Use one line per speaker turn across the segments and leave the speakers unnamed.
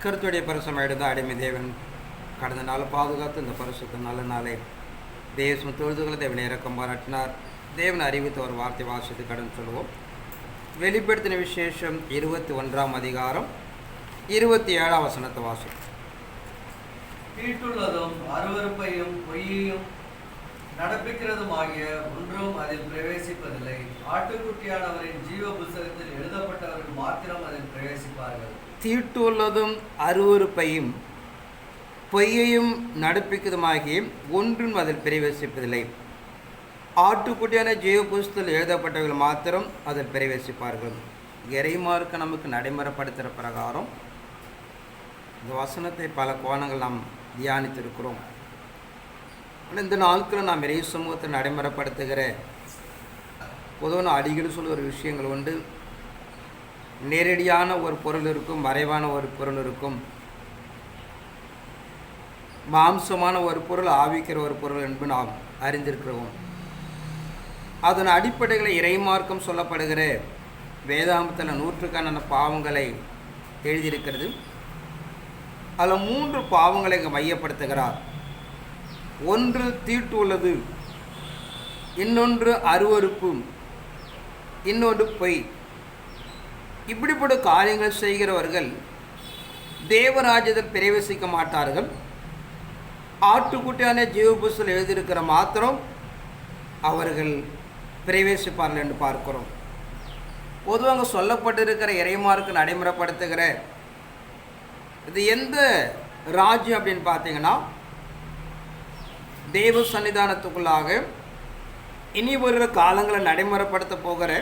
கருத்துடைய பரிசமாயிடுதான் அடிமை தேவன் கடந்த நாள் பாதுகாத்து இந்த பரிசுத்த நல்ல நாளே தேவம் தொழுதுகளை தேவனை இறக்கம் பாராட்டினார். தேவன் அறிவித்த ஒரு வார்த்தை வாசித்து கடன் சொல்லுவோம். வெளிப்படுத்தின விசேஷம் 21ஆம் அதிகாரம் 27ஆம் வசனத்தை வாசி.
தீட்டுள்ளதும் அருவருப்பையும் பொய்யையும் நடப்பிக்கிறதும் ஆகிய ஒன்றும் அதில் பிரவேசிப்பதில்லை. ஆட்டுக்குட்டியானவரின் ஜீவ புஸ்தகத்தில் எழுதப்பட்டவர்கள் மாத்திரம் அதில் பிரவேசிப்பார்கள்.
தீட்டுள்ளதும் அருவருப்பையும் பொய்யையும் நடப்பிக்கிறதுமாகிய ஒன்றும் அதில் பிரவேசிப்பதில்லை. ஆட்டுக்குட்டியான ஜீவ புஸ்தகத்தில் எழுதப்பட்டவர்கள் மாத்திரம் அதில் பிரவேசிப்பார்கள். இறைமார்க்க நமக்கு நடைமுறைப்படுத்துகிற பிரகாரம் இந்த வசனத்தை பல கோணங்கள் நாம் தியானித்திருக்கிறோம். ஆனால் இந்த நாட்களில் நாம் இறை சமூகத்தை நடைமுறைப்படுத்துகிற பொதுவான அடிக்கடி சொல்ல ஒரு விஷயங்கள் உண்டு. நேரடியான ஒரு பொருள் இருக்கும், மறைவான ஒரு பொருள் இருக்கும், மாம்சமான ஒரு பொருள், ஆவிக்கிற ஒரு பொருள் என்று நாம் அறிந்திருக்கிறோம். அதன் அடிப்படையில் இறைமார்க்கம் சொல்லப்படுகிற வேதாந்தத்தில் நூற்றுக்கணக்கான பாவங்களை எழுதியிருக்கிறது. அதில் 3 பாவங்களை இங்கே மையப்படுத்துகிறார். ஒன்று தீட்டு உள்ளது, இன்னொன்று அருவருப்பு, இன்னொன்று பொய். இப்படிப்பட்ட காரியங்கள் செய்கிறவர்கள் தேவராஜ்யத்தில் பிரவேசிக்க மாட்டார்கள். ஆட்டுக்குட்டியான ஜீவபுஸ்தகத்தில் எழுதியிருக்கிற மாத்திரம் அவர்கள் பிரவேசிப்பார்கள் என்று பார்க்கிறோம். பொதுவாக சொல்லப்பட்டிருக்கிற இறைமார்க்கு நடைமுறைப்படுத்துகிற இது எந்த ராஜ்யம் அப்படின்னு பார்த்தீங்கன்னா, தேவ சன்னிதானத்துக்குள்ளாக இனி வருகிற காலங்களை நடைமுறைப்படுத்த போகிற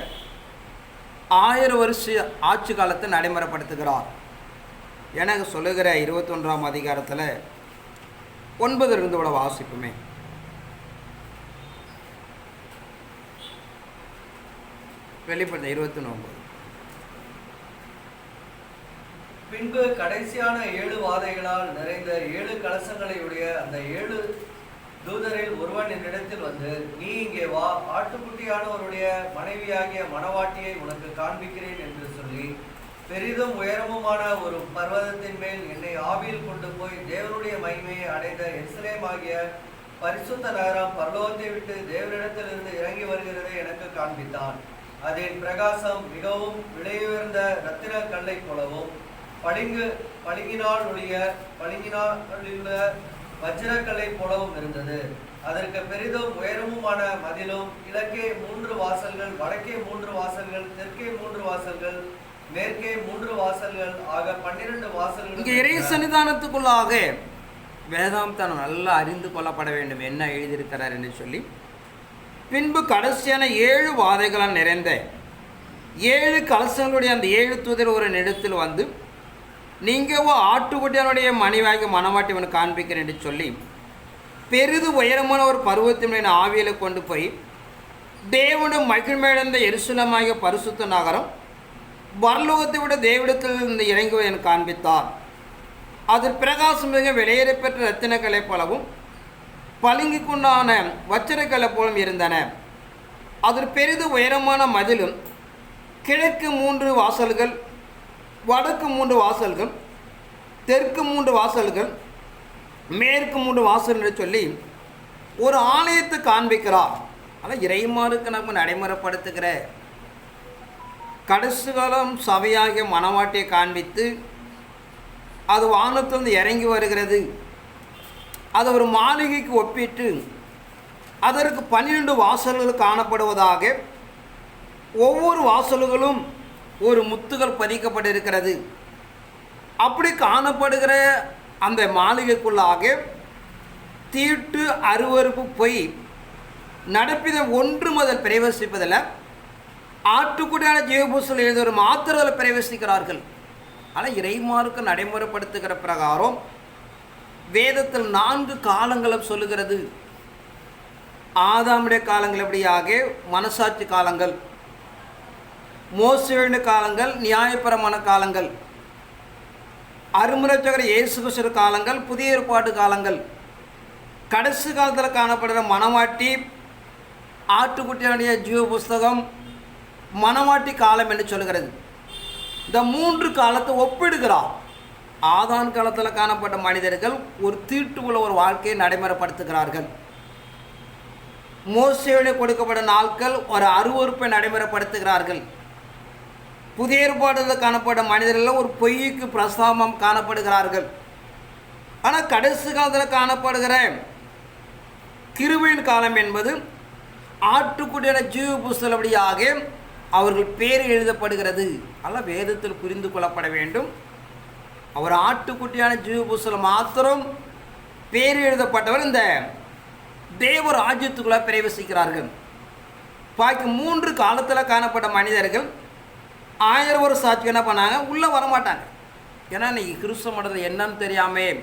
1000 வருஷ ஆட்சி காலத்தை நடைமுறைப்படுத்துகிறார். எனக்கு சொல்லுகிற 21ஆம் அதிகாரத்தில் 9 வாசிப்புமே. வெளிப்படுத்த 29.
பின்பு கடைசியான 7 வாதைகளால் நிறைந்த 7 கலசங்களையுடைய அந்த 7 தூதரில் ஒருவன் என்னிடத்தில் வந்து, நீ இங்கே வா, ஆட்டுக்குட்டியானவருடைய மனைவியாகிய மணவாட்டியை உனக்கு காண்பிக்கிறேன் என்று சொல்லி பெரிதும் உயரமுமான ஒரு பர்வதத்தின் மேல் என்னை ஆவியில் கொண்டு போய் தேவனுடைய மகிமையை அடைந்த எருசலேம் ஆகிய பரிசுத்த நகரம் பரலோகத்தை விட்டு தேவனிடத்திலிருந்து இறங்கி வருகிறதை எனக்கு காண்பித்தான். அதன் பிரகாசம் மிகவும் விலையுயர்ந்த இரத்தின கல்லை போலவும் பளிங்கினால் உள்ள வஜ்ரக்கல்லை போலவும் இருந்தது. அதற்கு பெரிதும் உயரமுமான மதிலும், கிழக்கே 3 வாசல்கள், வடக்கே 3 வாசல்கள், தெற்கே 3 வாசல்கள், மேற்கே 3 வாசல்கள் ஆக 12 வாசல்கள்.
இங்கே இறை சன்னிதானத்துக்குள்ளாக வேதாந்தம் நல்லா அறிந்து கொள்ளப்பட வேண்டும் என்ன எழுதியிருக்கிறார் என்று சொல்லி, பின்பு கடைசியான 7 வாதைகளால் நிறைந்த 7 கலசங்களுடைய அந்த 7 தூதர் ஒரு இடத்தில் வந்து, நீங்கள் ஆட்டுக்குட்டியானுடைய மனைவியாகிய மணவாட்டி உனக்கு காண்பிக்கிறேன் என்று சொல்லி பெரிது உயரமான ஒரு பருவத்தின் ஆவியில் கொண்டு போய் தேவனுடைய மகிழ்மையடைந்த எருசலேமாகிய பரிசுத்த நகரம் பரலோகத்தை விட தேவனிடத்தில் இருந்து இறங்குவதை எனக்கு காண்பித்தார். அதில் பிரகாசம் மிக வெளியேற பெற்ற இரத்தினக்கலை போலவும் பளிங்குக்குண்டான வச்சிரக்கலை போலும் இருந்தன. அதில் பெரிது உயரமான மதிலும், கிழக்கு 3 வாசல்கள், வடக்கு 3 வாசல்கள், தெற்கு 3 வாசல்கள், மேற்கு 3 வாசல் என்று சொல்லி ஒரு ஆலயத்தை காண்பிக்கிறார். ஆனால் இறைமாருக்கு நம்ம நடைமுறைப்படுத்துகிற கடைசி காலம் சபையாகிய மணவாட்டியை காண்பித்து அது வானத்திலிருந்து இறங்கி வருகிறது. அது ஒரு மாளிகைக்கு ஒப்பிட்டு அதற்கு 12 வாசல்கள் காணப்படுவதாக, ஒவ்வொரு வாசல்களும் ஒரு முத்துகள் பதிக்கப்பட்டிருக்கிறது. அப்படி காணப்படுகிற அந்த மாளிகைக்குள்ளாக தீட்டு அருவருப்பு பொய் நடப்பிதம் ஒன்றும் அதில் பிரவேசிப்பதில். ஆட்டுக்குட்டியான ஜீவபுஸ்தகத்தில் எழுதுகிற மாத்திரம் பிரவேசிக்கிறார்கள். ஆனால் இறைமார்க்கு நடைமுறைப்படுத்துகிற பிரகாரம் வேதத்தில் 4 காலங்களும் சொல்லுகிறது. ஆதாமுடைய காலங்கள் எப்படியாக மனசாட்சி காலங்கள், மோசேயுடைய காலங்கள் நியாயபரமான காலங்கள், அருமரட்சகர் இயேசு கிறிஸ்து காலங்கள், புதிய ஏற்பாட்டு காலங்கள், கடைசி காலத்தில் காணப்படுகிற மணவாட்டி, ஆட்டுக்குட்டியானுடைய ஜீவ புஸ்தகம், மணவாட்டி காலம் என்று சொல்கிறது. இந்த 3 காலத்தை ஒப்பிடுகிறார். ஆதான் காலத்தில் காணப்பட்ட மனிதர்கள் ஒரு தீட்டு உள்ள ஒரு வாழ்க்கையை நடைமுறைப்படுத்துகிறார்கள். மோசேயுடைய கொடுக்கப்பட்ட நாட்கள் ஒரு அருவருப்பை நடைமுறைப்படுத்துகிறார்கள். புதிய ஏற்பாட்டில் காணப்பட்ட மனிதர்கள் ஒரு பொய்க்கு பிரஸ்தாபம் காணப்படுகிறார்கள். ஆனால் கடைசி காலத்தில் காணப்படுகிற கிருபையின் காலம் என்பது ஆட்டுக்குட்டியான ஜீவ புஸ்தகப்படியாக அவர்கள் பேர் எழுதப்படுகிறது. அல்ல வேதத்தில் புரிந்து கொள்ளப்பட வேண்டும். அவர் ஆட்டுக்குட்டியான ஜீவ புஸ்தகம் மாத்திரம் பேர் எழுதப்பட்டவர் இந்த தேவ ராஜ்யத்துக்குள்ளே பிரவேசிக்கிறார்கள். பாக்கி 3 காலத்தில் காணப்பட்ட மனிதர்கள் 1000 வருஷம் சாட்சி என்ன பண்ணாங்க, உள்ளே வரமாட்டாங்க. ஏன்னா இன்னைக்கு கிறிஸ்தவ மடத்தில் என்னன்னு தெரியாமல்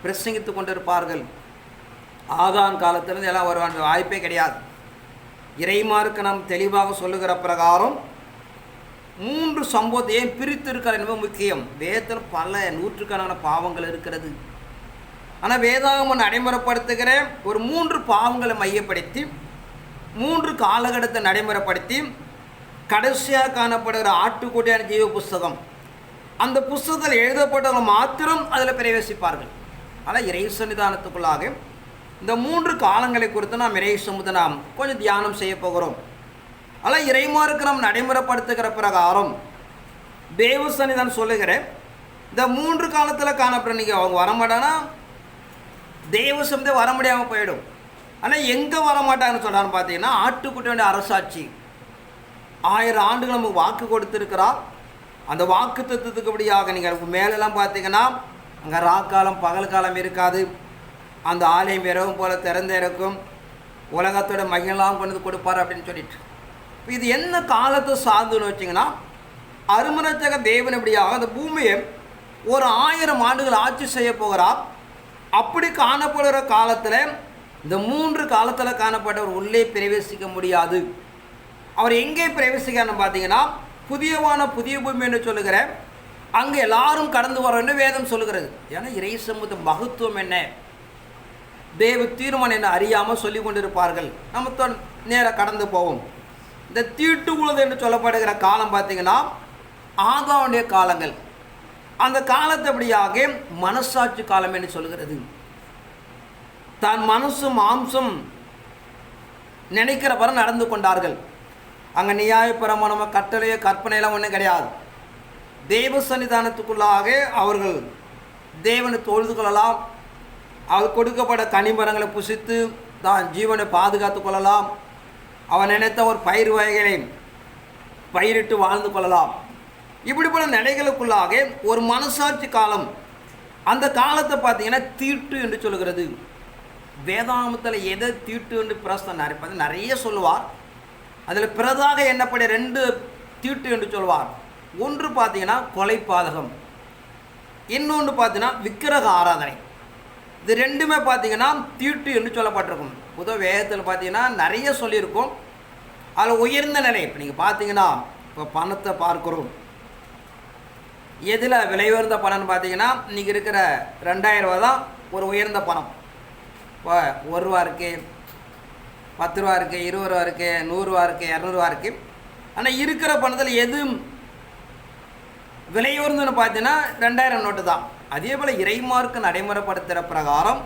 பிரசங்கித்து கொண்டு இருப்பார்கள். ஆதாம் காலத்திலிருந்து எல்லாம் வருவாங்க, வாய்ப்பே கிடையாது. இறைமாருக்கு நாம் தெளிவாக சொல்லுகிற பிரகாரம் 3 சம்பவத்தை ஏன் பிரித்து இருக்கிற என்பது முக்கியம். வேதத்தில் பல நூற்றுக்கணக்கான பாவங்கள் இருக்கிறது. ஆனால் வேதாகமம் நடைமுறைப்படுத்துகிற ஒரு 3 பாவங்களை மையப்படுத்தி 3 காலகட்டத்தை நடைமுறைப்படுத்தி கடைசியாக காணப்படுகிற ஆட்டுக்குட்டியான ஜீவ புஸ்தகம், அந்த புஸ்தகத்தில் எழுதப்பட்டவங்க மாத்திரம் அதில் பிரவேசிப்பார்கள். ஆனால் இறை சன்னிதானத்துக்குள்ளாக இந்த 3 காலங்களை குறித்து நாம் இறை சமூகத்தை நாம் கொஞ்சம் தியானம் செய்ய போகிறோம். ஆனால் இறைமாருக்கு நாம் நடைமுறைப்படுத்துகிற பிரகாரம் தேவ சன்னிதானம் சொல்லுகிற இந்த 3 காலத்தில் காணப்பட நீங்கள் அவங்க வரமாட்டானா தேவ சமூகத்தை வர முடியாமல் போயிடும். ஆனால் எங்கே வரமாட்டாங்கன்னு சொல்கிறான்னு பார்த்தீங்கன்னா ஆட்டுக்குட்டியோட அரசாட்சி 1000 ஆண்டுகள் நமக்கு வாக்கு கொடுத்துருக்கிறார். அந்த வாக்கு தத்துவத்துக்குபடியாக நீங்கள் மேலெல்லாம் பார்த்தீங்கன்னா அங்கே ராக்காலம் பகல் காலம் இருக்காது. அந்த ஆலயம் இரவும் போல் திறந்து இருக்கும். உலகத்தோட மகிழலாம் கொண்டு வந்து கொடுப்பார் அப்படின்னு சொல்லிட்டு. இது என்ன காலத்தை சார்ந்துன்னு வச்சிங்கன்னா அருமனச்சக தேவன் எப்படியாக அந்த பூமியை ஒரு 1000 ஆண்டுகள் ஆட்சி செய்ய போகிறார். அப்படி காணப்படுகிற காலத்தில் இந்த 3 காலத்தில் காணப்பட்டவர் உள்ளே பிரவேசிக்க முடியாது. அவர் எங்கே பிரவேசிக்கன்னு பார்த்தீங்கன்னா புதியவான புதிய பூமி என்று சொல்லுகிற அங்கே எல்லாரும் கடந்து வரோன்னு வேதம் சொல்லுகிறது. ஏன்னா இறை சமூக மகத்துவம் என்ன, தேவ தீர்மானம் என்ன அறியாமல் சொல்லி கொண்டிருப்பார்கள். நம்ம நேராக கடந்து போவோம். இந்த தீட்டு உழுது என்று சொல்லப்படுகிற காலம் பார்த்தீங்கன்னா ஆதாமுடைய காலங்கள். அந்த காலத்தை அப்படியாக மனசாட்சி காலம் என்று சொல்கிறது. தான் மனசும் மாம்சம் நினைக்கிறவரை நடந்து கொண்டார்கள். அங்கே நியாயப்பிரமாணமோ கட்டளையோ கற்பனையெல்லாம் ஒன்றும் கிடையாது. தேவ சன்னிதானத்துக்குள்ளாக அவர்கள் தேவனை தொழுது கொள்ளலாம். அவர் கொடுக்கப்பட்ட கனிமரங்களை புசித்து தான் ஜீவனை பாதுகாத்து கொள்ளலாம். அவன் நினைத்த ஒரு பயிர் வகைகளை பயிரிட்டு வாழ்ந்து கொள்ளலாம். இப்படிப்பட்ட நிலைகளுக்குள்ளாக ஒரு மனசாட்சி காலம். அந்த காலத்தை பார்த்தீங்கன்னா தீட்டு என்று சொல்கிறது. வேதாகமத்தில் எதை தீட்டு என்று பிரஸ்தான் நிறைய சொல்லுவார். அதில் பிறதாக எண்ணப்படைய 2 தீட்டு என்று சொல்வார். ஒன்று பார்த்தீங்கன்னா கொலை பாதகம், இன்னொன்று பார்த்தீங்கன்னா விக்கிரக ஆராதனை. இது 2மே பார்த்தீங்கன்னா தீட்டு என்று சொல்லப்பட்டிருக்கும். புது வேதத்தில் பார்த்தீங்கன்னா நிறைய சொல்லியிருக்கும். அதில் உயர்ந்த நிலை இப்போ நீங்கள் பார்த்தீங்கன்னா இப்போ பணத்தை பார்க்குறோம். எதில் விலை உயர்ந்த பணம்னு பார்த்தீங்கன்னா இன்றைக்கி இருக்கிற 2000 ரூபா தான் ஒரு உயர்ந்த பணம். இப்போ 1 ரூபா இருக்குது, 10 ரூபா இருக்குது, 20 ரூபா இருக்குது, 100 ரூபா இருக்குது, 200 ரூபா இருக்குது. ஆனால் இருக்கிற பணத்தில் எது விலை உயர்ந்துன்னு பார்த்தீங்கன்னா 2000 நோட்டு தான். அதே போல் இறைமார்க்கு நடைமுறைப்படுத்துகிற பிரகாரம்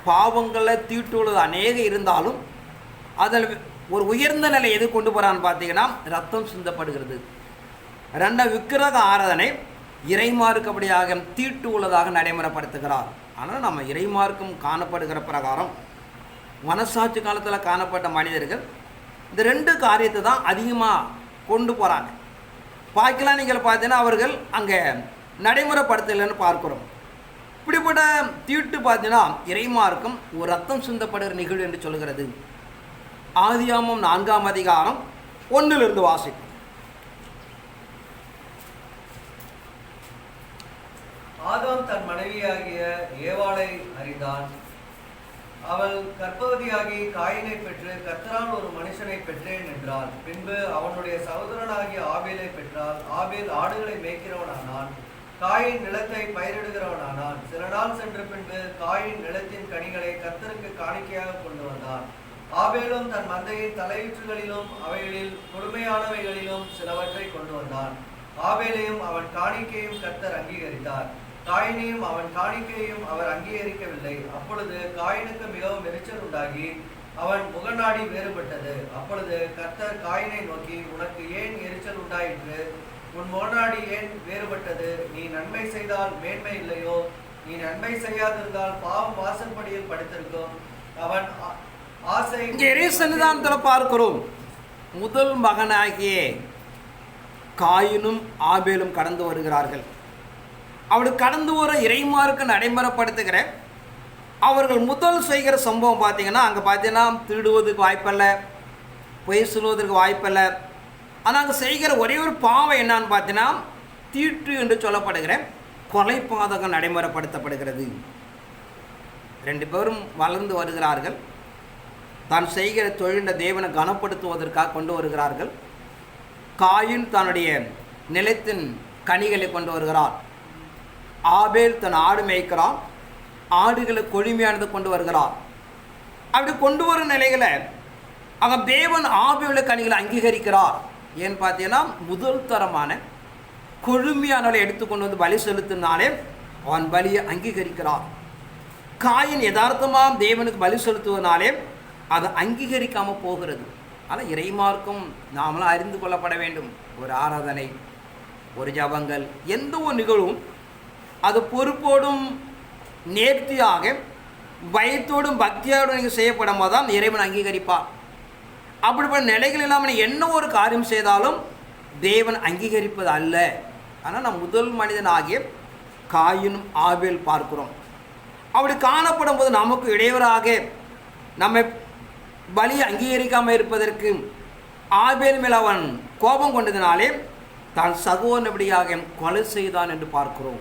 பாவங்களில் தீட்டுள்ளது அநேக இருந்தாலும் அதில் ஒரு உயர்ந்த நிலை எது கொண்டு போகிறான்னு பார்த்தீங்கன்னா ரத்தம் சிந்தப்படுகிறது. 2 விக்கிரக ஆராதனை இறைமார்க்கு அப்படியாக தீட்டு உள்ளதாக நடைமுறைப்படுத்துகிறார். ஆனால் நம்ம இறைமார்க்கும் காணப்படுகிற பிரகாரம் மனசாட்சி காலத்தில் காணப்பட்ட மனிதர்கள் இந்த 2 காரியத்தை தான் அதிகமாக கொண்டு போகிறாங்க. பாக்கலாம் நீங்கள் பார்த்தீங்கன்னா அவர்கள் அங்கே நடைமுறைப்படுத்தலைன்னு பார்க்குறோம். இப்படிப்பட்ட தீட்டு பார்த்தீங்கன்னா இறைமார்க்கும் ஒரு ரத்தம் சிந்தப்படுகிற நிகழ்வு என்று சொல்கிறது. ஆதியாகமம் 4ஆம் அதிகாரம் 1 வாசிப்போம்.
ஆதாம் தன் மனைவியாகிய ஏவாளை அறிந்தான். அவள் கர்ப்பவதியாகி காயினை பெற்று கர்த்தரால் ஒரு மனுஷனை பெற்றேன் என்றாள். பின்பு அவனுடைய சகோதரனாகிய ஆபேலை பெற்றாள். ஆபேல் ஆடுகளை மேய்க்கிறவனானான். காயின் நிலத்தை பயிரிடுகிறவனானான். சில நாள் சென்ற பின்பு காயின் நிலத்தின் கனிகளை கர்த்தருக்கு காணிக்கையாக கொண்டு வந்தான். ஆபேலும் தன் மந்தையின் தலையீற்றுகளிலும் அவைகளில் கொடுமையானவைகளிலும் சிலவற்றை கொண்டு வந்தான். ஆபேலையும் அவன் காணிக்கையும் கர்த்தர் அங்கீகரித்தார். காயினையும் அவன் காணிக்கையும் அவர் அங்கீகரிக்கவில்லை. அப்பொழுது காயினுக்கு மிகவும் எரிச்சல் உண்டாகி அவன் முகநாடி வேறுபட்டது. அப்பொழுது கர்த்தர் காயினை நோக்கி, உனக்கு ஏன் எரிச்சல் உண்டாயிற்று? உன் முகநாடி ஏன் வேறுபட்டது? நீ நன்மை செய்தால் மேன்மை இல்லையோ? நீ நன்மை செய்யாதிருந்தால் பாவம் வாசற்படியில் படுத்திருக்கும். அவன் ஆசை.
சன்னிதானத்தில் பார்க்கிறோம், முதல் மகனாகிய காயினும் ஆபேலும் கடந்து வருகிறார்கள். அவளுக்கு கடந்து வர இறைமார்க்கு நடைமுறைப்படுத்துகிற அவர்கள் முதல் செய்கிற சம்பவம் பார்த்தீங்கன்னா, அங்கே பார்த்தீங்கன்னா திருடுவதற்கு வாய்ப்பில்லை, பொய் சொல்வதற்கு வாய்ப்பில்லை. ஆனால் அங்கே செய்கிற ஒரே ஒரு பாவம் என்னான்னு பார்த்தீங்கன்னா, தீட்டு என்று சொல்லப்படுகிற கொலை பாதகம் நடைமுறைப்படுத்தப்படுகிறது. 2 பேரும் வளர்ந்து வருகிறார்கள். தான் செய்கிற தொழிலை தேவனை கனப்படுத்துவதற்காக கொண்டு வருகிறார்கள். காயின் தன்னுடைய நிலத்தின் கனிகளை கொண்டு வருகிறார். ஆபேல் தன் ஆடு மேய்க்கிறான், ஆடுகளை கொழுமையானது கொண்டு வருகிறார். அப்படி கொண்டு வரும் நிலைகளை அங்கே தேவன் ஆபேல கனிகளை அங்கீகரிக்கிறார். ஏன்னு பார்த்தீங்கன்னா, முதல் தரமான கொழுமையானவளை எடுத்துக்கொண்டு வந்து பலி செலுத்தினாலே அவன் பலியை அங்கீகரிக்கிறார். காயின் யதார்த்தமாக தேவனுக்கு பலி செலுத்துவதனாலே அதை அங்கீகரிக்காமல் போகிறது. ஆனால் இறைமார்க்கும் நாமளாம் அறிந்து கொள்ளப்பட வேண்டும். ஒரு ஆராதனை, ஒரு ஜபங்கள், எந்த ஒரு நிகழ்வும் அது பொறுப்போடும் நேர்த்தியாக பயத்தோடும் பக்தியோடும் நீங்கள் செய்யப்படும் போது தான் இறைவன் அங்கீகரிப்பார். அப்படிப்பட்ட நிலைகள் இல்லாமல் என்ன ஒரு காரியம் செய்தாலும் தேவன் அங்கீகரிப்பது அல்ல. ஆனால் நம் முதல் மனிதனாகிய காயினும் ஆபேல் பார்க்கிறோம். அப்படி காணப்படும் போது நமக்கு இடையூறாக நம்மை பலி அங்கீகரிக்காமல் இருப்பதற்கு ஆபேல் மேல் அவன் கோபம் கொண்டதினாலே தான் சகோதரபடியாக கொலை செய்தான் என்று பார்க்கிறோம்.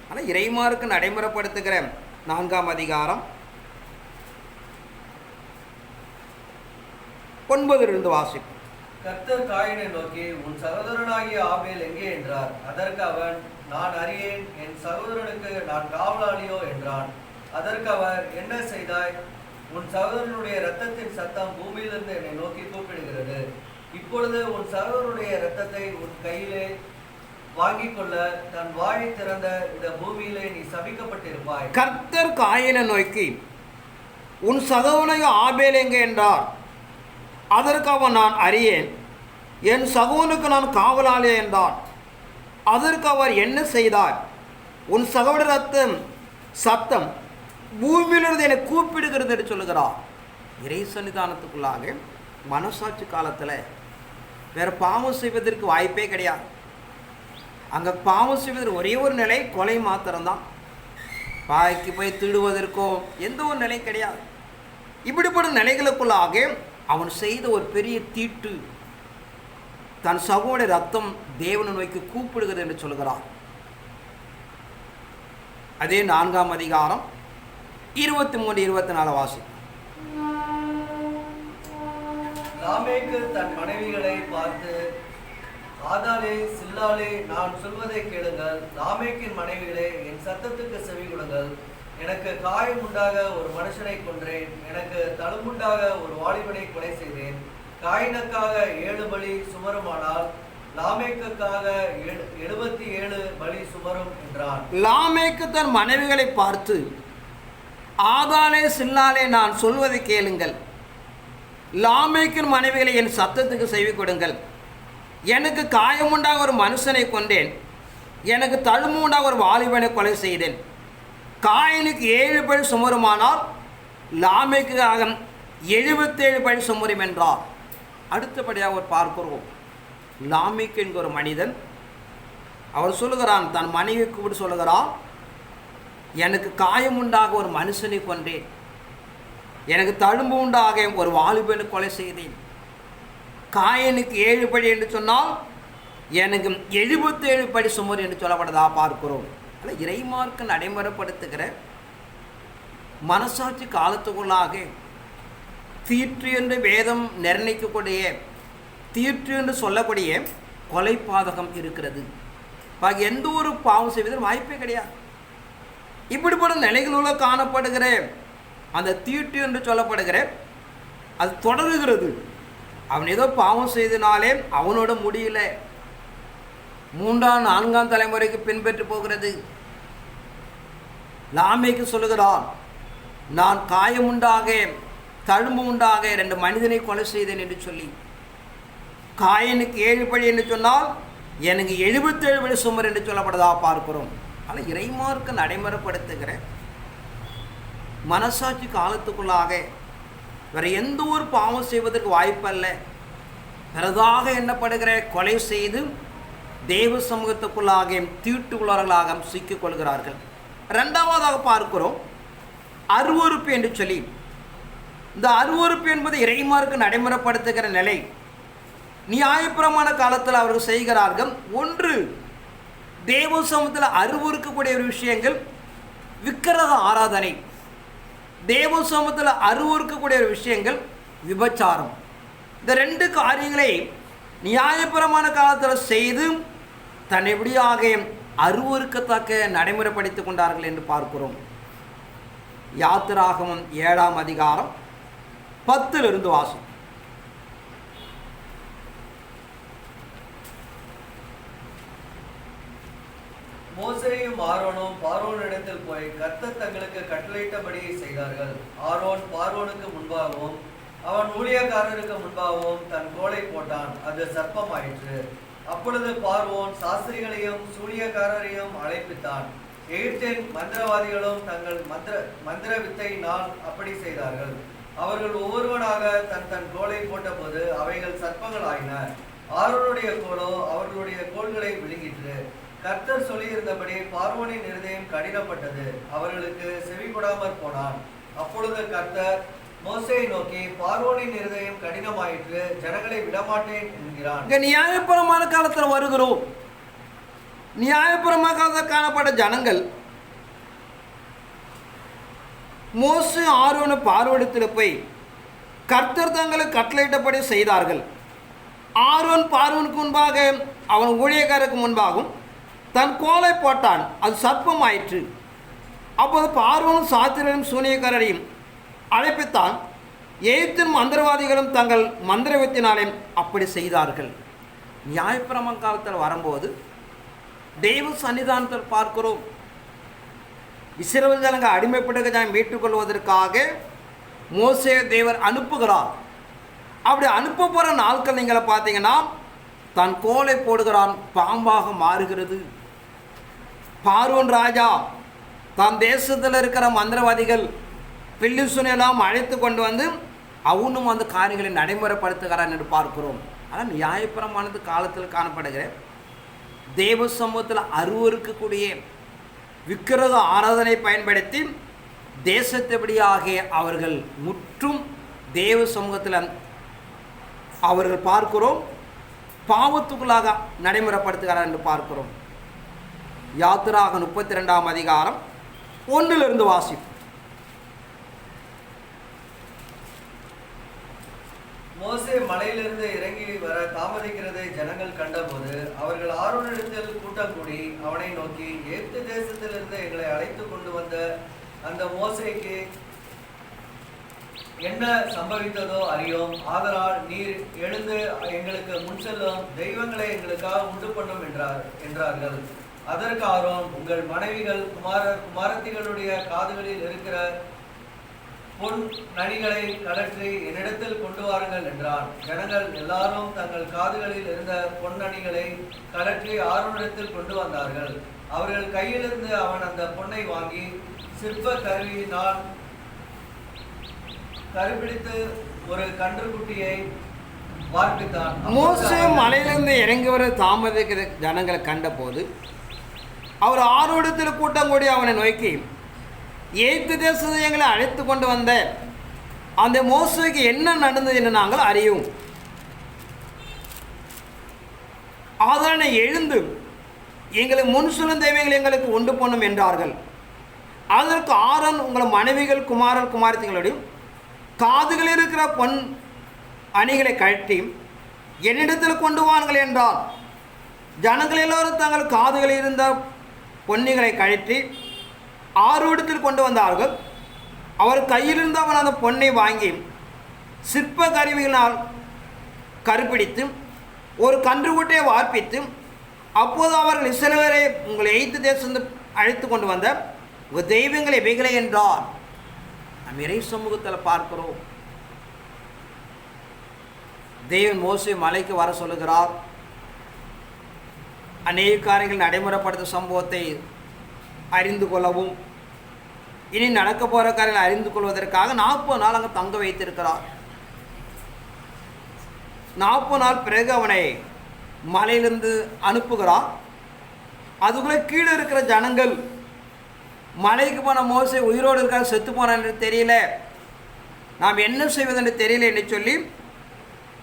ஆனால் இறைமார்க்கு நடைமுறைப்படுத்துகிற 4ஆம் அதிகாரம் 9 வாசிப்பு.
கர்த்தர் காயினை நோக்கி, உன் சகோதரனாகிய ஆபேல் எங்கே என்றார். அதற்கு அவன், நான் அறியேன், என் சகோதரனுக்கு நான் காவலாளியோ என்றான். அதற்கு அவர், என்ன செய்தாய்? உன் சகோதரனுடைய இரத்தத்தின் சத்தம் பூமியிலிருந்து என்னை நோக்கி கூப்பிடுகிறது. இப்பொழுது உன் சகோதரனுடைய இரத்தத்தை உன் கையிலே வாங்கிக் கொள்ள தன் வாயை திறந்த இந்த பூமியிலே நீ சபிக்கப்பட்டிருப்பாய்.
கர்த்தர் காயினை நோக்கி, உன் சகோதரனாகிய ஆபேல் எங்கே என்றார். அதற்கு அவன், நான் அறியேன், என் சகோதரனுக்கு நான் காவலாளி என்றான். அதற்கு அவர், என்ன செய்தார்? உன் சகோதர ரத்தம் சத்தம் பூமியிலிருந்து என்னை கூப்பிடுகிறது என்று சொல்லுகிறார். இறை சன்னிதானத்துக்குள்ளாக மனசாட்சி காலத்தில் வேறு பாவம் செய்வதற்கு வாய்ப்பே கிடையாது. அங்கே பாவம் செய்வதற்கு ஒரே ஒரு நிலை கொலை மாத்திரம்தான். பாய்க்கு போய் திருடுவதற்கோ எந்த ஒரு நிலை கிடையாது. இப்படிப்பட்ட நிலைகளுக்குள்ளாக அவன் செய்த ஒரு பெரிய தீட்டு, தன் சகோதர ரத்தம் தேவனை நோக்கி கூப்பிடுகிறது என்று சொல்கிறார். அதே 4ஆம் அதிகாரம் 23-24 வாசி.
லாமேக்கு தன் மனைவிகளை பார்த்து, ஆதாளே, சில்லாளே, நான் சொல்வதை கேளுங்கள். லாமேக்கின் மனைவிகளே, என் சத்தத்துக்கு செவி கொடுங்கள். எனக்கு காயம் உண்டாக ஒரு மனுஷனை கொன்றேன், எனக்கு தழும்புண்டாக ஒரு வாலிபனை கொலை செய்தேன். காயினுக்காக 7 பலி சுமருமானால் லாமேக்குக்காக 77 பலி சுமரும் என்றான். லாமேக்கு
தன் மனைவிகளை பார்த்து, ஆதாளே, சில்லாளே, நான் சொல்வதை கேளுங்கள். லாமேக்கின் மனைவிகளை என் சத்தத்துக்கு செவி கொடுங்கள். எனக்கு காயமுண்டாக ஒரு மனுஷனை கொண்டேன், எனக்கு தழும்பு உண்டாக ஒரு வாலிபனை கொலை செய்தேன். காயினுக்கு 7 பலி சுமருமானால் லாமேக்குக்காக 77 பலி சுமரும் என்றார். அடுத்தபடியாக ஒரு பார்க்கிறோம், லாமேக்கு என்கிற ஒரு மனிதன், அவர் சொல்லுகிறான், தன் மனைவி கூப்பிட்டு சொல்லுகிறான், எனக்கு காயம் உண்டாக ஒரு மனுஷனை கொன்றேன், எனக்கு தழும்பு உண்டாக ஒரு வாலிபனை கொலை செய்தேன். காயினுக்கு 7 பலி என்று சொன்னால் எனக்கு 77 பலி சுமர் என்று சொல்லப்பட்டதா பார்க்கிறோம். ஆனால் இறைமார்க்கு நடைமுறைப்படுத்துகிற மனசாட்சி காலத்துக்குள்ளாக தீற்று என்று வேதம் நிர்ணயிக்கக்கூடிய, தீற்று என்று சொல்லக்கூடிய கொலை பாதகம் இருக்கிறது. பாக்கி எந்த ஒரு பாவம் செய்வதற்கு வாய்ப்பே கிடையாது. இப்படிப்பட்ட நிலைகளுள்ள காணப்படுகிற அந்த தீட்டு என்று சொல்லப்படுகிற அது தொடருகிறது. அவன் ஏதோ பாவம் செய்தனாலே அவனோட முடியல, 3ஆம் 4ஆம் தலைமுறைக்கு பின்பற்றி போகிறது. லாமேக்கு சொல்லுகிறான், நான் காயமுண்டாக தழும்பு உண்டாக 2 மனிதனை கொலை செய்தேன் என்று சொல்லி. காயனுக்கு 7 பழி என்று சொன்னால் எனக்கு 77 பழி சுமர் என்று சொல்லப்படுதா பார்க்கிறோம். ஆனால் இறைமார்க்க நடைமுறைப்படுத்துகிற மனசாட்சி காலத்துக்குள்ளாக வேறு எந்த ஒரு பாவம் செய்வதற்கு வாய்ப்பல்ல. பிறதாக எண்ணப்படுகிற கொலை செய்து தேவ சமூகத்துக்குள்ளாக தீட்டுக்குள்ளார்களாக சிக்கிக் கொள்கிறார்கள். 2ஆவதாக பார்க்கிறோம் அருவருப்பு என்று சொல்லி. இந்த அருவருப்பு என்பது இறைமார்க்கு நடைமுறைப்படுத்துகிற நிலை. நியாயப்பிரமாண காலத்தில் அவர்கள் செய்கிறார்கள். ஒன்று, தேவ சமூகத்தில் அருவருக்கக்கூடிய ஒரு விஷயங்கள் விக்கிரக ஆராதனை. தேவ சமூகத்தில் அருவருக்கக்கூடிய ஒரு விஷயங்கள் விபச்சாரம். இந்த 2 காரியங்களை நியாயப்பிரமாண காலத்தில் செய்து தன் எப்படியாக அருவருக்கத்தக்க நடைமுறைப்படுத்தி கொண்டார்கள் என்று பார்க்கிறோம். யாத்திராகமம் 7ஆம் அதிகாரம் 10 வாசம்.
மோசேயும் ஆரோனும் பார்வோனிடத்தில் போய் கர்த்தர் தங்களுக்கு கட்டளையிட்டபடி செய்தார்கள். ஆரோன் பார்வோனுக்கு முன்பாகவும் அவன் ஊழியக்காரருக்கு முன்பாகவும் தன் கோலை போட்டான், அது சர்ப்பமாயிற்று. அப்பொழுது பார்வோன் சாஸ்திரிகளையும் சூனியக்காரரையும் அழைப்பித்தான். எகிப்தின் மந்திரவாதிகளும் தங்கள் மந்திர வித்தையினால் அப்படி செய்தார்கள். அவர்கள் ஒவ்வொருவனாக தன் தன் கோலை போட்டபோது அவைகள் சர்ப்பங்கள் ஆயின. ஆரோனுடைய கோலோ அவர்களுடைய கோல்களை விழுங்கிற்று. கர்த்தர் சொல்லியிருந்தபடி பார்வோனின் இருதயம் கடினப்பட்டது, அவர்களுக்கு செவி கொடாமற் போனான். அப்பொழுது கர்த்தர் மோசேயை நோக்கி, பார்வோனின் இருதயம் கடினமாயிற்று, ஜனங்களை விடமாட்டேன் என்கிறான்.
நியாயப்பிரமாண காலத்தில் வருகிறோம். நியாயப்பிரமாண காலத்தில் காணப்பட்ட ஜனங்கள் மோசே ஆரோனு பார்வோனிடத்தில் போய் கர்த்தர் தங்களுக்கு கட்டளையிட்டபடி செய்தார்கள். ஆரோன் பார்வோனுக்கு முன்பாக அவன் ஊழியக்காரருக்கு முன்பாகவும் தன் கோலை போட்டான், அது சர்ப்பமாயிற்று. அப்போது பார்வோனும் சாத்திரரும் சூனியக்காரரையும் அழைப்பித்தான். எகிப்தின் மந்திரவாதிகளும் தங்கள் மந்திரவித்தினாலே அப்படி செய்தார்கள். நியாயப்பிரமாண காலத்தில் வரும்போது தெய்வ சன்னிதானத்தில் பார்க்கிறோம், இஸ்ரவேல் ஜனங்கள் அடிமைப்பட்டு மீட்டுக்கொள்வதற்காக மோசே தேவர் அனுப்புகிறார். அப்படி அனுப்ப போகிற நாட்கள் நீங்களை பார்த்தீங்கன்னா தன் கோலை போடுகிறான், பாம்பாக மாறுகிறது. பார்வோன் ராஜா தன் தேசத்தில் இருக்கிற மந்திரவாதிகள் பில்லிசுனையெல்லாம் அழைத்து கொண்டு வந்து அவனும் அந்த காரியங்களை நடைமுறைப்படுத்துகிறான் என்று பார்க்கிறோம். ஆனால் நியாயப்பிரமாணத்து காலத்தில் காணப்படுகிற தேவ சமூகத்தில் அருவருக்கக்கூடிய விக்கிரக ஆராதனை பயன்படுத்தி தேசத்தபடியாக அவர்கள் முற்றும் தேவ சமூகத்தில் அவர்கள் பார்க்கிறோம் பாவத்துக்குள்ளாக நடைமுறைப்படுத்துகிறார் என்று பார்க்கிறோம். யாத்திராக 32ஆம் அதிகாரம் 1 வாசிப்பு.
மோசே மலையிலிருந்து இறங்கி வர தாமதிக்கிறதை ஜனங்கள் கண்டபோது அவர்கள் ஆரோனிடத்தில் கூட்டம் கூடி அவனை நோக்கி, எகிப்து தேசத்திலிருந்து எங்களை அழைத்து கொண்டு வந்த அந்த மோசேக்கு என்ன சம்பவித்ததோ அறியோம். ஆதலால் நீர் எழுந்து எங்களுக்கு முன் செல்லும், தெய்வங்களை எங்களுக்காக உண்டு பண்ணும் என்றார்கள். அதற்கு ஆரோன், உங்கள் மனைவிகள் குமாரத்திகளுடைய காதுகளில் இருக்கிற பொன் நணிகளை கலற்றி என்னிடத்தில் கொண்டு வாருங்கள் என்றான். ஜனங்கள் எல்லாரும் தங்கள் காதுகளில் இருந்த பொன்னணிகளை கலற்றி ஆரோனிடத்தில் கொண்டு வந்தார்கள். அவர்கள் கையிலிருந்து அவன் அந்த பொன்னை வாங்கி சிற்ப கருவியினால் கருப்பிடித்து ஒரு கன்றுக்குட்டியை வார்ப்பித்தான்.
மோசே மலையிலிருந்து இறங்கி வர தாமதிக்கிற ஜனங்களை கண்ட போது அவர் ஆரோடத்தில் கூட்டம் கூடி அவனை நோக்கி, எகிப்து தேசத்தை எங்களை அழைத்து கொண்டு வந்த அந்த மோசேக்கு என்ன நடந்தது என்று நாங்கள் அறியும். அதனை எழுந்து எங்களுக்கு முன் சொல்லும் தெய்வங்களை எங்களுக்கு உண்டு பண்ணும் என்றார்கள். அதற்கு ஆரோன், உங்கள் மனைவிகள் குமாரத்திகளுடைய காதுகளில் இருக்கிற பொன் அணிகளை கழட்டி என்னிடத்தில் கொண்டு வாருங்கள் என்றார். ஜனங்கள் எல்லோரும் தங்கள் காதுகளில் இருந்த பொன்னிகளை கழற்றி ஆரோடத்தில் கொண்டு வந்தார்கள். அவர் கையில் இருந்து அவன் அந்த பொன்னை வாங்கி சிற்ப கருவிகளால் கருப்பிடித்து ஒரு கன்றுக்குட்டியை வார்ப்பித்து அப்போது அவர்கள் இஸ்ரவேலை உங்களை எகிப்து தேசத்திலிருந்து அழைத்து கொண்டு வந்த உங்கள் தெய்வங்களை இவைகளே என்றார். நம்ம இறை சமூகத்தில் பார்க்கிறோம், தேவன் மோசே மலைக்கு வர சொல்லுகிறார். அநேக காரியங்கள் நடைமுறைப்படுத்த சம்பவத்தை அறிந்து கொள்ளவும் இனி நடக்க போகிற காரியங்களை அறிந்து கொள்வதற்காக 40 நாள் அங்கே தங்க வைத்திருக்கிறார். 40 நாள் பிறகு அவனை மலையிலிருந்து அனுப்புகிறார். அதுக்குள்ளே கீழே இருக்கிற ஜனங்கள் மலைக்கு போன மோசே உயிரோடு இருக்கார், செத்து போனான் என்று தெரியல, நாம் என்ன செய்வதென்று தெரியல என்று சொல்லி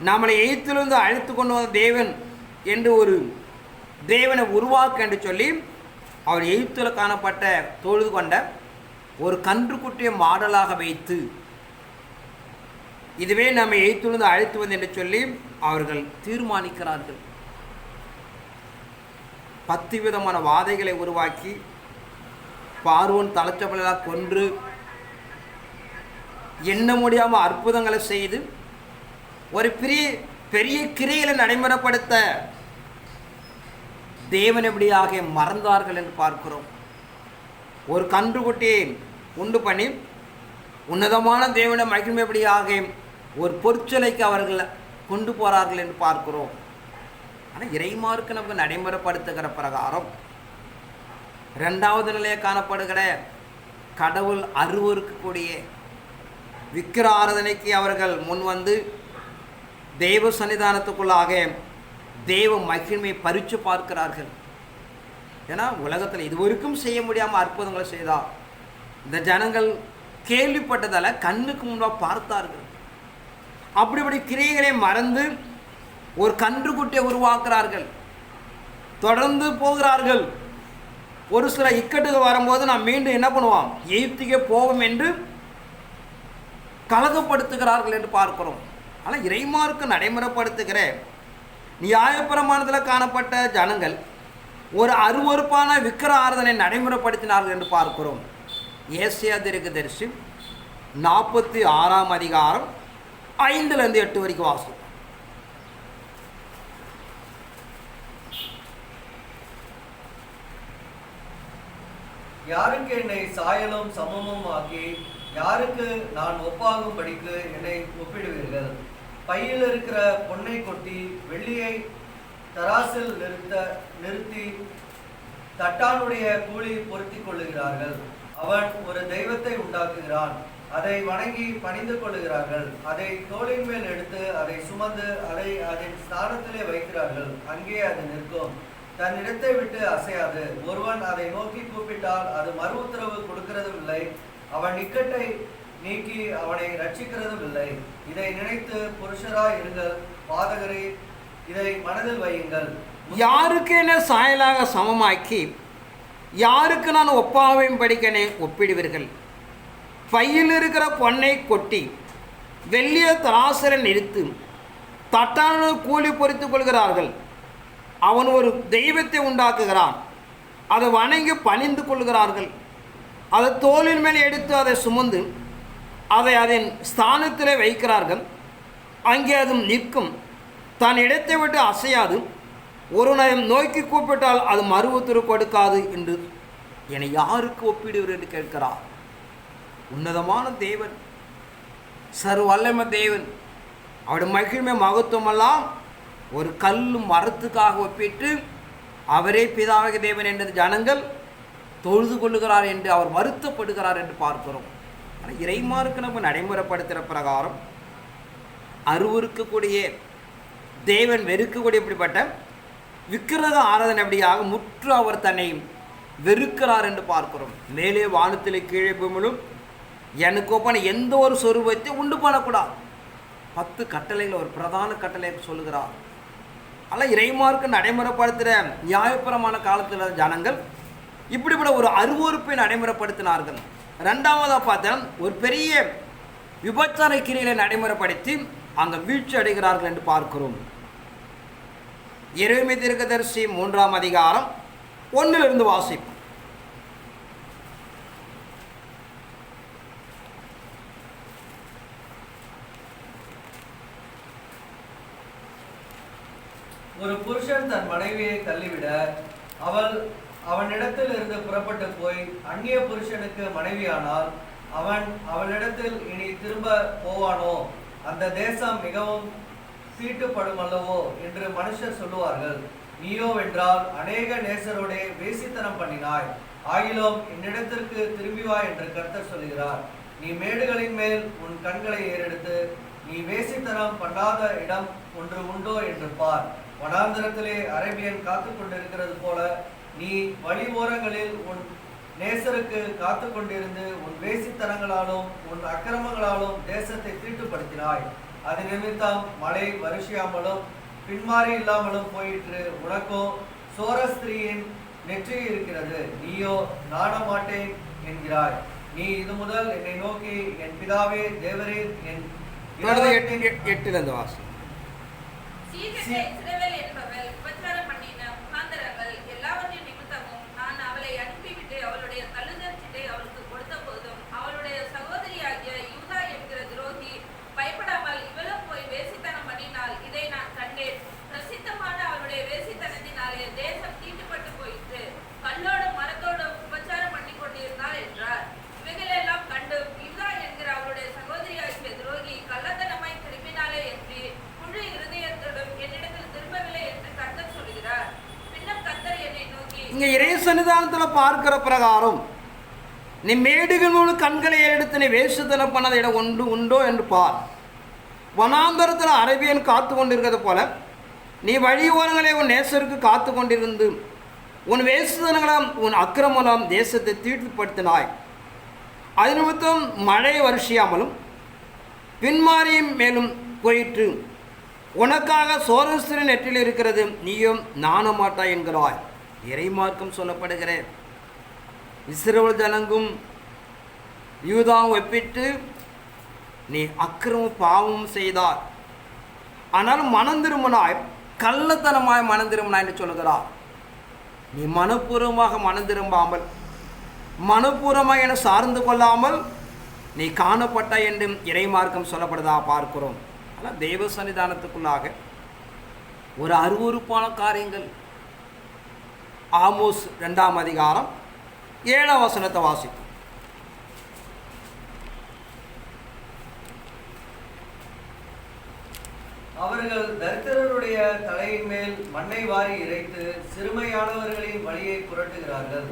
நம்மளை எகிப்திலிருந்து அழைத்து கொண்டு வந்த தேவன் என்று ஒரு தேவனை உருவாக்க என்று சொல்லி அவர் எகிப்தில் காணப்பட்ட தொழுது கொண்ட ஒரு கன்றுக்குட்டியை மாடலாக வைத்து இதுவே நம்ம எகிப்திலிருந்து அழைத்து வந்து என்று சொல்லி அவர்கள் தீர்மானிக்கிறார்கள். 10 விதமான வாதைகளை உருவாக்கி பார்வோன் தலைச்சப்பலாம் கொன்று எண்ண முடியாமல் அற்புதங்களை செய்து ஒரு பெரிய கிரியைகளை நடைமுறைப்படுத்த தேவன் எப்படியாக மறந்தார்கள் என்று பார்க்கிறோம். ஒரு கன்றுக்குட்டியை உண்டு பண்ணி உன்னதமான தேவனை மகிமைப்படியாக ஒரு பொற்சலைக்கு அவர்கள் கொண்டு போகிறார்கள் என்று பார்க்கிறோம். ஆனால் இறைமார்க்கு நமக்கு நடைமுறைப்படுத்துகிற பிரகாரம் 2வது நிலையை காணப்படுகிற கடவுள் அருவருக்கக்கூடிய விக்கிர ஆராதனைக்கு அவர்கள் முன் வந்து தெய்வ சன்னிதானத்துக்குள்ளாக தெய்வ மகிமை பறித்து பார்க்கிறார்கள். ஏன்னா உலகத்தில் இதுவரைக்கும் செய்ய முடியாமல் அற்புதங்களை செய்தார். இந்த ஜனங்கள் கேள்விப்பட்டதால் கண்ணுக்கு முன்பாக பார்த்தார்கள். அப்படிப்படி கிரியைகளை மறந்து ஒரு கன்றுக்குட்டியை உருவாக்குறார்கள், தொடர்ந்து போகிறார்கள். ஒரு சில இக்கட்டுகள் வரும்போது நாம் மீண்டும் என்ன பண்ணுவோம், எகிப்துக்கே போவோம் என்று கலகப்படுத்துகிறார்கள் என்று பார்க்கிறோம். ஆனால் இறைமார்க்கு நடைமுறைப்படுத்துகிற நியாயப்பிரமாணத்தில் காணப்பட்ட ஜனங்கள் ஒரு அருவருப்பான விக்கிர ஆராதனை நடைமுறைப்படுத்தினார்கள் என்று பார்க்கிறோம். ஏசாயா தீர்க்கதரிசி 46ஆம் அதிகாரம் 5லிருந்து 8 வரைக்கும் வாசம்.
யாருக்கு என்னை சாயலும் சமமும் ஆக்கி யாருக்கு நான் ஒப்பாகும் படிக்கு என்னை ஒப்பிடுவீர்கள்? பையில் இருக்கிற பொன்னை கொட்டி வெள்ளியை தராசில் நிறுத்தி தட்டானுடைய கூலி பொருத்தி கொள்ளுகிறார்கள். அவன் ஒரு தெய்வத்தை உண்டாக்குகிறான், அதை வணங்கி பணிந்து கொள்ளுகிறார்கள். அதை தோளின் மேல் எடுத்து அதை சுமந்து அதை அதன் ஸ்தானத்திலே வைக்கிறார்கள். அங்கே அது நிற்கும், தன் இடத்தை விட்டு அசையாது. ஒருவன் அதை நோக்கி கூப்பிட்டால் அது மறு உத்தரவு கொடுக்கிறதும் இல்லை, அவன் இக்கட்டை நீக்கி அவனை ரட்சிக்கிறதும் இல்லை. இதை நினைத்து புருஷராய் இருங்கள், பாதகரை இதை மனதில் வையுங்கள்.
யாருக்கு என்ன சாயலாக சமமாக்கி யாருக்கு நான் ஒப்பாவையும் படிக்கனே ஒப்பிடுவீர்கள்? பையில் இருக்கிற பொன்னை கொட்டி வெள்ளிய தராசரை நிறுத்து தட்டான கூலி பொறித்து கொள்கிறார்கள். அவன் ஒரு தெய்வத்தை உண்டாக்குகிறான், அதை வணங்கி பணிந்து கொள்கிறார்கள். அதை தோளின் மேல் எடுத்து அதை சுமந்து அதை அதன் ஸ்தானத்திலே வைக்கிறார்கள். அங்கே அது நிற்கும், தன் இடத்தை விட்டு அசையாது. ஒரு நேரம் நோக்கி கூப்பிட்டால் அது மறு உத்தரவு கொடுக்காது என்று என்னை யாருக்கு ஒப்பிடுவர் என்று கேட்கிறார். உன்னதமான தேவன், சர்வ வல்லமை தேவன், அவருடைய மகிமை மகத்துவமெல்லாம் ஒரு கல் மரத்துக்காக ஒப்பிட்டு அவரே பிதாவக தேவன் என்றது ஜனங்கள் தொழுது கொள்ளுகிறார் என்று அவர் வருத்தப்படுகிறார் என்று பார்க்கிறோம். ஆனால் இறைமார்க்கு நம்ம நடைமுறைப்படுத்துகிற பிரகாரம் அருவருக்கக்கூடிய தேவன் வெறுக்கக்கூடிய இப்படிப்பட்ட விக்கிரக ஆராதனை அப்படியாக முற்று அவர் தன்னை வெறுக்கிறார் என்று பார்க்கிறோம். மேலே வானத்திலே கீழே பூமியிலும் எனக்கு ஒப்பான எந்த ஒரு சொரூபத்தை உண்டு பண்ணக்கூடாது. 10 கட்டளைகள் ஒரு பிரதான கட்டளை சொல்லுகிறார். ஆனால் இறைமார்க்கு நடைமுறைப்படுத்துகிற நியாயபரமான காலத்தில் ஜனங்கள் இப்படிப்பட்ட ஒரு அருவருப்பை நடைமுறைப்படுத்தினார்கள். 2வதாக பார்த்தா ஒரு பெரிய விபச்சார கிரியை நடைமுறைப்படுத்தி அங்கே வீழ்ச்சி அடைகிறார்கள் என்று பார்க்கிறோம். எரேமியா தீர்க்கதரிசி 3ஆம் அதிகாரம் 1லிருந்து வாசிப்போம்.
ஒரு புருஷன் தன் மனைவியை தள்ளிவிட அவள் அவனிடத்தில் இருந்து புறப்பட்டு போய் அந்நிய புருஷனுக்கு மனைவியானால் அவன் அவளிடத்தில் இனி திரும்ப போவானோ? அந்த தேசம் மிகவும் தீட்டுப்படும் அல்லவோ என்று மனுஷர் சொல்லுவார்கள். நீயோ வென்றால் அநேக நேசரோடே வேசித்தனம் பண்ணினாய். ஆகிலும் என்னிடத்திற்கு திரும்பி வா என்று கர்த்தர் சொல்கிறார். நீ மேடுகளின் மேல் உன் கண்களை ஏறெடுத்து நீ வேசித்தனம் பண்ணாத இடம் ஒன்று உண்டோ என்று பார். வனாந்தரத்திலே அரேபியன் காத்து கொண்டிருக்கிறது போல நீ வழி ஓரங்களில் உன் நேசருக்கு காத்து கொண்டிருந்து உன் வேசித்தனங்களாலும் உன் அக்கிரமங்களாலும் தேசத்தை தீட்டுப்படுத்தினாய். அது நிமித்தம் மழை வருஷியாமலும் பின்மாறி இல்லாமலும் போயிற்று. உனக்கோ சோரஸ்திரியின் நெற்றி இருக்கிறது, நீயோ நாணமாட்டேன் என்கிறாய். நீ இது முதல் என்னை நோக்கி என் பிதாவே தேவரே என்
இங்கே இறை சன்னிதானத்தில் பார்க்கிற பிரகாரம் நீ மேடுகள் மூலம் கண்களை எடுத்து நீ வேஷத்தனம் பண்ணத இடம் உண்டோ என்று பார். வனாந்தரத்தில் அரேபியன் காத்து கொண்டிருக்கிறது போல நீ வழி ஓரங்களை உன் நேசருக்கு காத்து கொண்டிருந்து உன் வேஷத்தனங்களாம் உன் அக்கிரமலாம் தேசத்தை தீட்டுப்படுத்தினாய். அது நிமித்தம் மழை வருஷியாமலும் பின்மாரியும் மேலும் போயிற்று. உனக்காக சோரஸ்திரி நெற்றில் இருக்கிறது, நீயும் நாணமாட்டாய் என்கிறாய். இறைமார்க்கம் சொல்லப்படுகிற இஸ்ரவேல் ஜனங்கும் யூதாவும் ஒப்பிட்டு நீ அக்கிரம பாவம் செய்தார், ஆனால் மனம் திரும்பினாய், கள்ளத்தனமாய் மனம் திரும்பினாய் என்று சொல்லுகிறார். நீ மனப்பூர்வமாக மனம் திரும்பாமல் மனப்பூர்வமாக என சார்ந்து கொள்ளாமல் நீ காணப்பட்ட என்று இறைமார்க்கம் சொல்லப்படுதா பார்க்கிறோம். ஆனால் தெய்வ சன்னிதானத்துக்குள்ளாக ஒரு அருவருப்பான காரியங்கள். ஆமோஸ் 2ஆம் அதிகாரம் 7ஆம் வசனத்தை வாசிக்கும்.
அவர்கள் தரித்திரருடைய தலையின் மேல் மண்ணை வாரி இறைத்து சிறுமையானவர்களின் வழியை புரட்டுகிறார்கள்.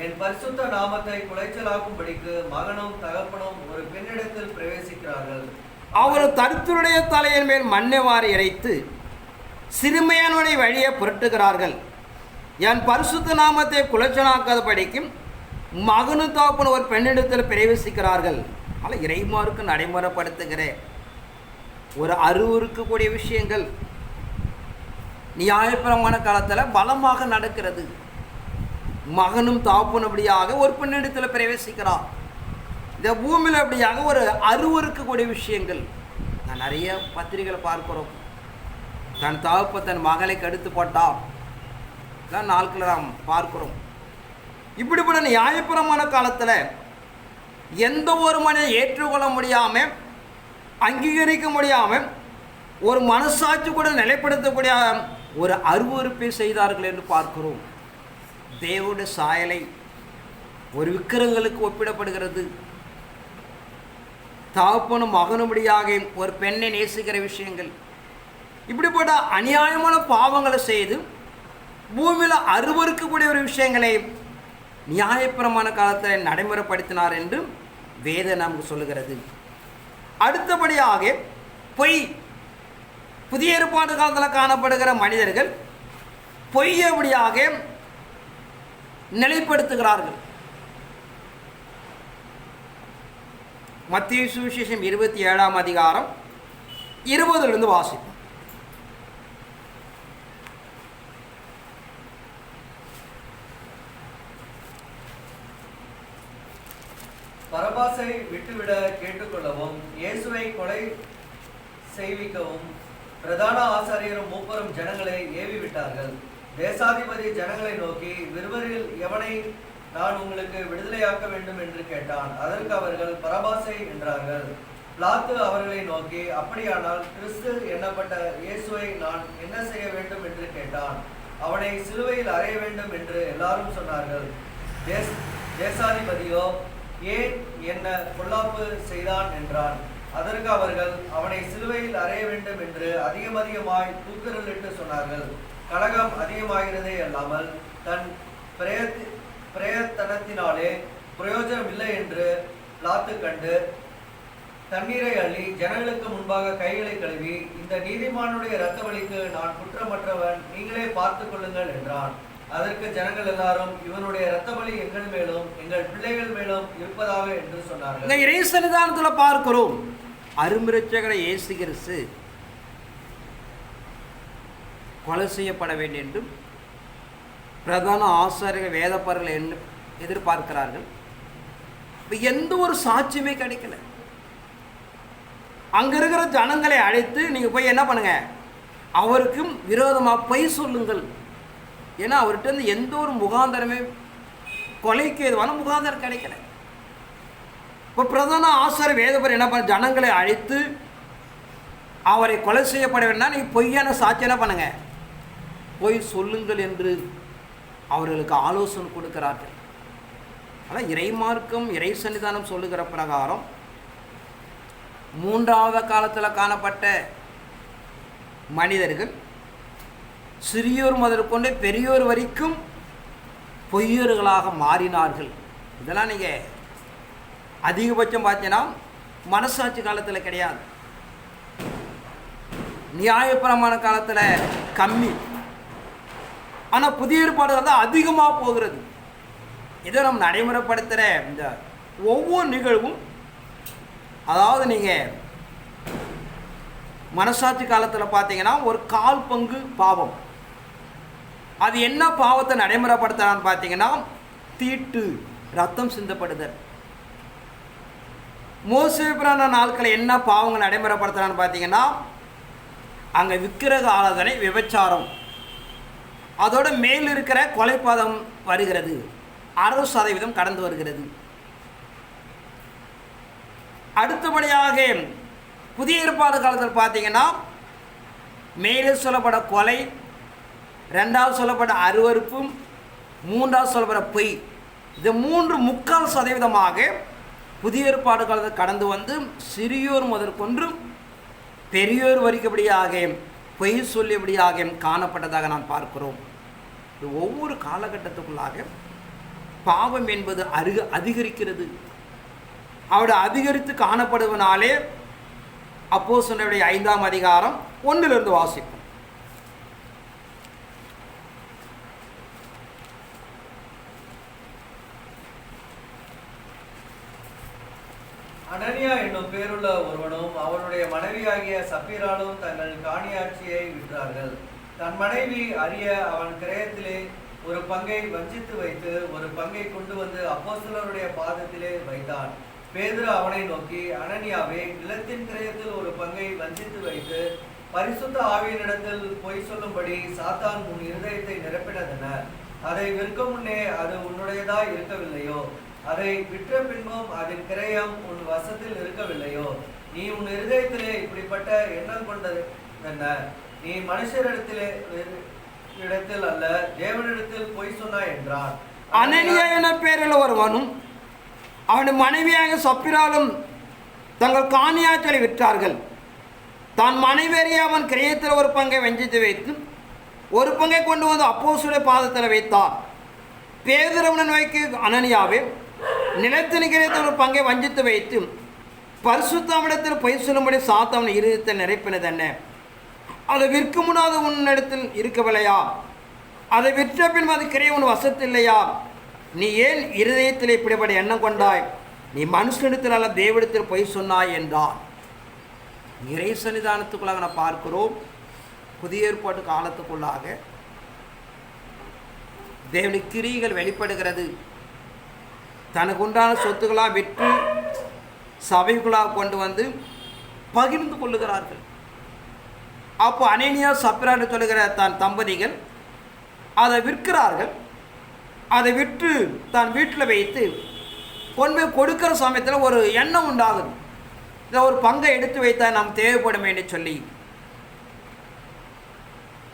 என் பரிசுத்த நாமத்தை குலைச்சலாக்கும்படிக்கு மகனும் தகப்பனும் ஒரு பெண்ணிடத்தில் பிரவேசிக்கிறார்கள்.
அவர் தரித்திரருடைய தலையின் மேல் மண்ணை வாரி இறைத்து சிறுமையானவனை வழியை புரட்டுகிறார்கள். என் பரிசுத்த நாமத்தை குலைச்சலாக்காத படிக்கும் மகனும் தகப்பனும் ஒரு பெண்ணிடத்தில் பிரவேசிக்கிறார்கள். ஆனால் இறைமாருக்கு நடைமுறைப்படுத்துகிற ஒரு அருவருக்கக்கூடிய விஷயங்கள் நியாயப்பிரமான காலத்தில் பலமாக நடக்கிறது. மகனும் தகப்பனும் அப்படியாக ஒரு பெண்ணிடத்தில் பிரவேசிக்கிறார். இந்த பூமியில் அப்படியாக ஒரு அருவருக்கக்கூடிய விஷயங்கள் நான் நிறைய பத்திரிகைகளை பார்க்கிறோம். தன் தகப்ப தன் மகளை கெடுத்து போட்டால் நாட்களை நாம் பார்க்கிறோம். இப்படிப்பட்ட நியாயப்பிரமான காலத்தில் எந்த ஒரு மனிதன் ஏற்றுக்கொள்ள முடியாமல் அங்கீகரிக்க முடியாமல் ஒரு மனசாட்சி கூட நிலைப்படுத்தக்கூடிய ஒரு அருவருப்பை செய்தார்கள் என்று பார்க்கிறோம். தேவனுடைய சாயலை ஒரு விக்கிரங்களுக்கு ஒப்பிடப்படுகிறது. தகப்பனும் மகனும்படியாக ஒரு பெண்ணை நேசிக்கிற விஷயங்கள், இப்படிப்பட்ட அநியாயமான பாவங்களை செய்து பூமியில் அருவருக்கக்கூடிய ஒரு விஷயங்களை நியாயப்பிரமான காலத்தில் நடைமுறைப்படுத்தினார் என்று வேதம் நமக்கு சொல்லுகிறது. அடுத்தபடியாக பொய். புதிய ஏற்பாடு காலத்தில் காணப்படுகிற மனிதர்கள் பொய்யபடியாக நிலைப்படுத்துகிறார்கள். மத்தேயு சுவிசேஷம் 27ஆம் அதிகாரம் 20 வாசிப்போம்.
பரபாசை விட்டுவிட கேட்டுக்கொள்ளவும் இயேசுவை கொலை செய்விக்கவும் பிரதான ஆசாரியரும் மூப்பரும் ஜனங்களை ஏவி விட்டார்கள். தேசாதிபதி ஜனங்களை நோக்கி, விருவரில் எவனை நான் உங்களுக்கு விடுதலையாக்க வேண்டும் என்று கேட்டான். அதற்கு அவர்கள் பரபாசை என்றார்கள். பிலாத்து அவர்களை நோக்கி, அப்படியானால் கிறிஸ்து எண்ணப்பட்ட இயேசுவை நான் என்ன செய்ய வேண்டும் என்று கேட்டான். அவனை சிலுவையில் அறைய வேண்டும் என்று எல்லாரும் சொன்னார்கள். தேசாதிபதியோ, ஏன் என்ன பொல்லாப்பு செய்தான் என்றான். அதற்கு அவர்கள், அவனை சிலுவையில் அறைய வேண்டும் என்று அதிகமாய் கூக்குரலிட்டு சொன்னார்கள். கலகம் அதிகமாகிறதே அல்லாமல் தன் பிரயத்தனத்தினாலே பிரயோஜனம் இல்லை என்று பிலாத்து கண்டு தண்ணீரை அள்ளி ஜனங்களுக்கு முன்பாக கைகளை கழுவி, இந்த நீதிமானுடைய இரத்த பலிக்கு நான் குற்றமற்றவன், நீங்களே பார்த்து கொள்ளுங்கள் என்றான். அதற்கு ஜனங்கள் எல்லாரும், இவனுடைய இரத்த பலி எங்கள் மேலும் எங்கள் பிள்ளைகள் மேலும் இருப்பதாக என்று சொன்னார்கள்.
இந்த இறை சன்னிதானத்தில் பார்க்கிறோம், அருமிரட்சகரை இயேசு கிறிஸ்து கொலை செய்யப்பட வேண்டும் என்றும் பிரதான ஆசாரியர்கள் வேதப்பர்கள் எதிர்பார்க்கிறார்கள். எந்த ஒரு சாட்சியுமே கிடைக்கல. அங்க இருக்கிற ஜனங்களை அழைத்து நீங்க போய் என்ன பண்ணுங்க, அவருக்கும் விரோதமாக பொய் சொல்லுங்கள். ஏன்னா அவர்கிட்ட இருந்து எந்த ஒரு முகாந்தரமே, கொலைக்கு எதுவான முகாந்தரம் கிடைக்கல. இப்போ பிரதான ஆசாரியர் வேதப்பர் என்ன பண்ண, ஜனங்களை அழைத்து அவரை கொலை செய்யப்பட வேண்டாம், நீங்கள் பொய்யான சாட்சி என்ன பண்ணுங்க, பொய் சொல்லுங்கள் என்று அவர்களுக்கு ஆலோசனை கொடுக்கிறார்கள். ஆனால் இறைமார்க்கம் இறை சன்னிதானம் சொல்லுகிற பிரகாரம் மூன்றாவது காலத்தில் காணப்பட்ட மனிதர்கள் சிறியோர் முதற்கொண்டு பெரியோர் வரைக்கும் பொய்யர்களாக மாறினார்கள். இதெல்லாம் நீங்கள் அதிகபட்சம் பார்த்தீங்கன்னா மனசாட்சி காலத்தில் கிடையாது, நியாயப்பிரமாண காலத்தில் கம்மி. ஆனால் புதிய ஏற்பாடுகள் தான் அதிகமாக போகிறது. இதை நம்ம நடைமுறைப்படுத்துகிற இந்த ஒவ்வொரு நிகழ்வும், அதாவது நீங்கள் மனசாட்சி காலத்தில் பார்த்தீங்கன்னா ஒரு 1/4 பங்கு பாவம். அது என்ன பாவத்தை நடைமுறைப்படுத்துகிறான்னு பார்த்தீங்கன்னா தீட்டு, ரத்தம் சிந்தப்படுதல். மோசே பிரான நாட்களில் என்ன பாவங்கள் நடைமுறைப்படுத்துகிறான்னு பார்த்தீங்கன்னா அங்கே விக்கிரக ஆராதனை, விபச்சாரம், அதோட மேல் இருக்கிற கொலைபாதகம் வருகிறது, 60% கடந்து வருகிறது. அடுத்தபடியாக புதிய ஏற்பாடு காலத்தில் பார்த்தீங்கன்னா மேலே சொல்லப்பட கொலை, 2வது சொல்லப்பட அருவருப்பும், 3வது சொல்லப்பட பொய், இது 3/4% புதிய ஏற்பாடு காலத்தில் கடந்து வந்து சிறியோர் முதற்கொன்று பெரியோர் வரைக்கும்படியாக பொய் சொல்லியபடியாக காணப்பட்டதாக நாம் பார்க்கிறோம். ஒவ்வொரு காலகட்டத்துக்குள்ளாக பாவம் என்பது அதிகரிக்கிறது. அவருடைய அதிகரித்து காணப்படுவனாலே அப்போஸ்தலருடைய 5ஆம் அதிகாரம் 1 வாசிப்போம்.
அனனியா என்னும் பேருள்ள ஒருவனும் அவனுடைய மனைவியாகிய சப்பீராலும் தங்கள் காணியாட்சியை விற்றார்கள். தன் மனைவி அறிய அவன் கிரயத்திலே ஒரு பங்கை வஞ்சித்து வைத்து ஒரு பங்கை கொண்டு வந்து அப்போஸ்தலருடைய பாதத்திலே வைத்தான். பேதுரு அவனை நோக்கி, அனனியாவே, நிலத்தின் கிரயத்தில் ஒரு பங்கை வஞ்சித்து வைத்து பரிசுத்த ஆவியினிடத்தில் பொய் சொல்லும்படி சாத்தான் உன் இருதயத்தை நிரப்பினதென? அதை விற்க முன்னே அது உன்னுடையதாய் இருக்கவில்லையோ? அதை விற்ற பின்பும் அதன் கிரயம் உன் வசத்தில் இருக்கவில்லையோ? நீ உன் இருதயத்திலே இப்படிப்பட்ட எண்ணம் கொண்டது என்ன? நீ மனுஷரிடத்தில் அல்ல, தேவனிடத்தில் பொய் சொன்னாய் என்றான்.
அனனியா என பேரில் ஒருவனும் அவனுடைய மனைவியாக சப்பிராலும் தங்கள் காணியாட்சியை விற்றார்கள். தான் மனைவியறிய அவன் கிரயத்தில் ஒரு பங்கை வஞ்சித்து வைத்து ஒரு பங்கை கொண்டு வந்து அப்போஸ்தலருடைய பாதத்தில் வைத்தார். பேதுருவின் நோய்க்கு, அனனியாவே, நிலத்தின் கிரயத்தில் ஒரு பங்கை வஞ்சித்து வைத்து பரிசுத்தமிடத்தில் பொய் சொல்லும்படி சாத்தான் இருதயத்தை நிரப்பினது என்ன? அதை விற்க முன்னாது உன்னிடத்தில் இருக்கவில்லையா? அதை விற்ற பின் அது கிரைய உன் வசத்தில்லையா? நீ ஏன் இருதயத்தில் இப்படிப்பட்ட எண்ணம் கொண்டாய்? நீ மனுஷனிடத்தில் அல்ல, தேவனிடத்தில் பொய் சொன்னாய் என்றார். இறை சன்னிதானத்துக்குள்ளாக நான் பார்க்கிறோம், புதிய ஏற்பாட்டு காலத்துக்குள்ளாக தேவனுடைய கிரியைகள் வெளிப்படுகிறது. தனக்கு உண்டான சொத்துக்களாக விற்று சபைக்குள்ளாக கொண்டு வந்து பகிர்ந்து கொள்ளுகிறார்கள். அப்போ அனனியா சப்பிரான்னு சொல்லுகிற தான் தம்பதிகள் அதை விற்கிறார்கள். அதை விற்று தான் வீட்டில் வைத்து கொண்டு போய் கொடுக்குற சமயத்தில் ஒரு எண்ணம் உண்டாகுது. இதை ஒரு பங்கை எடுத்து வைத்தால் நாம் தேவைப்படும் என்று சொல்லி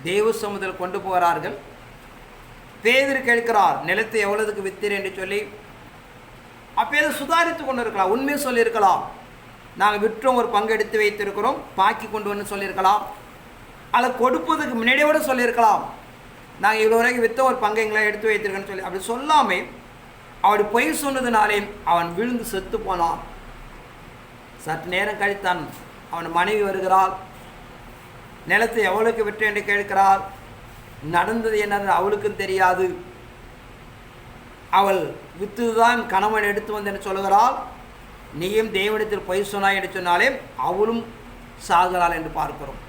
தேவ சமுதிரம் கொண்டு போகிறார்கள். பேதுரு கேட்கிறார், நிலத்தை எவ்வளவுக்கு வித்தீர் என்று சொல்லி. அப்போ சுதாரித்து கொண்டு இருக்கலாம், உண்மையை சொல்லியிருக்கலாம். நாங்கள் விற்றோம், ஒரு பங்கு எடுத்து வைத்திருக்கிறோம், பாக்கி கொண்டு வந்து சொல்லியிருக்கலாம். அதை கொடுப்பதுக்கு முன்னாடியோட சொல்லியிருக்கலாம், நாங்கள் இவ்வளோ வரைக்கும் விற்ற ஒரு பங்கை எங்களை எடுத்து வைத்திருக்கேன்னு சொல்லி. அப்படி சொல்லாமல் அவள் பொய் சொன்னதுனாலே அவன் விழுந்து செத்து போனான். சற்று நேரம் கழித்தான் அவன் மனைவி வருகிறாள். நிலத்தை எவ்வளவுக்கு விற்று என்று கேட்கிறாள். நடந்தது என்னன்னு அவளுக்கும் தெரியாது. அவள் வித்துதான் கணவன் எடுத்து வந்தேன்னு சொல்லுகிறாள். நீயும் தேவனிடத்தில் பொய் சொன்னாய் என்று சொன்னாலே அவளும் சாகிறாள் என்று பார்க்கிறோம்.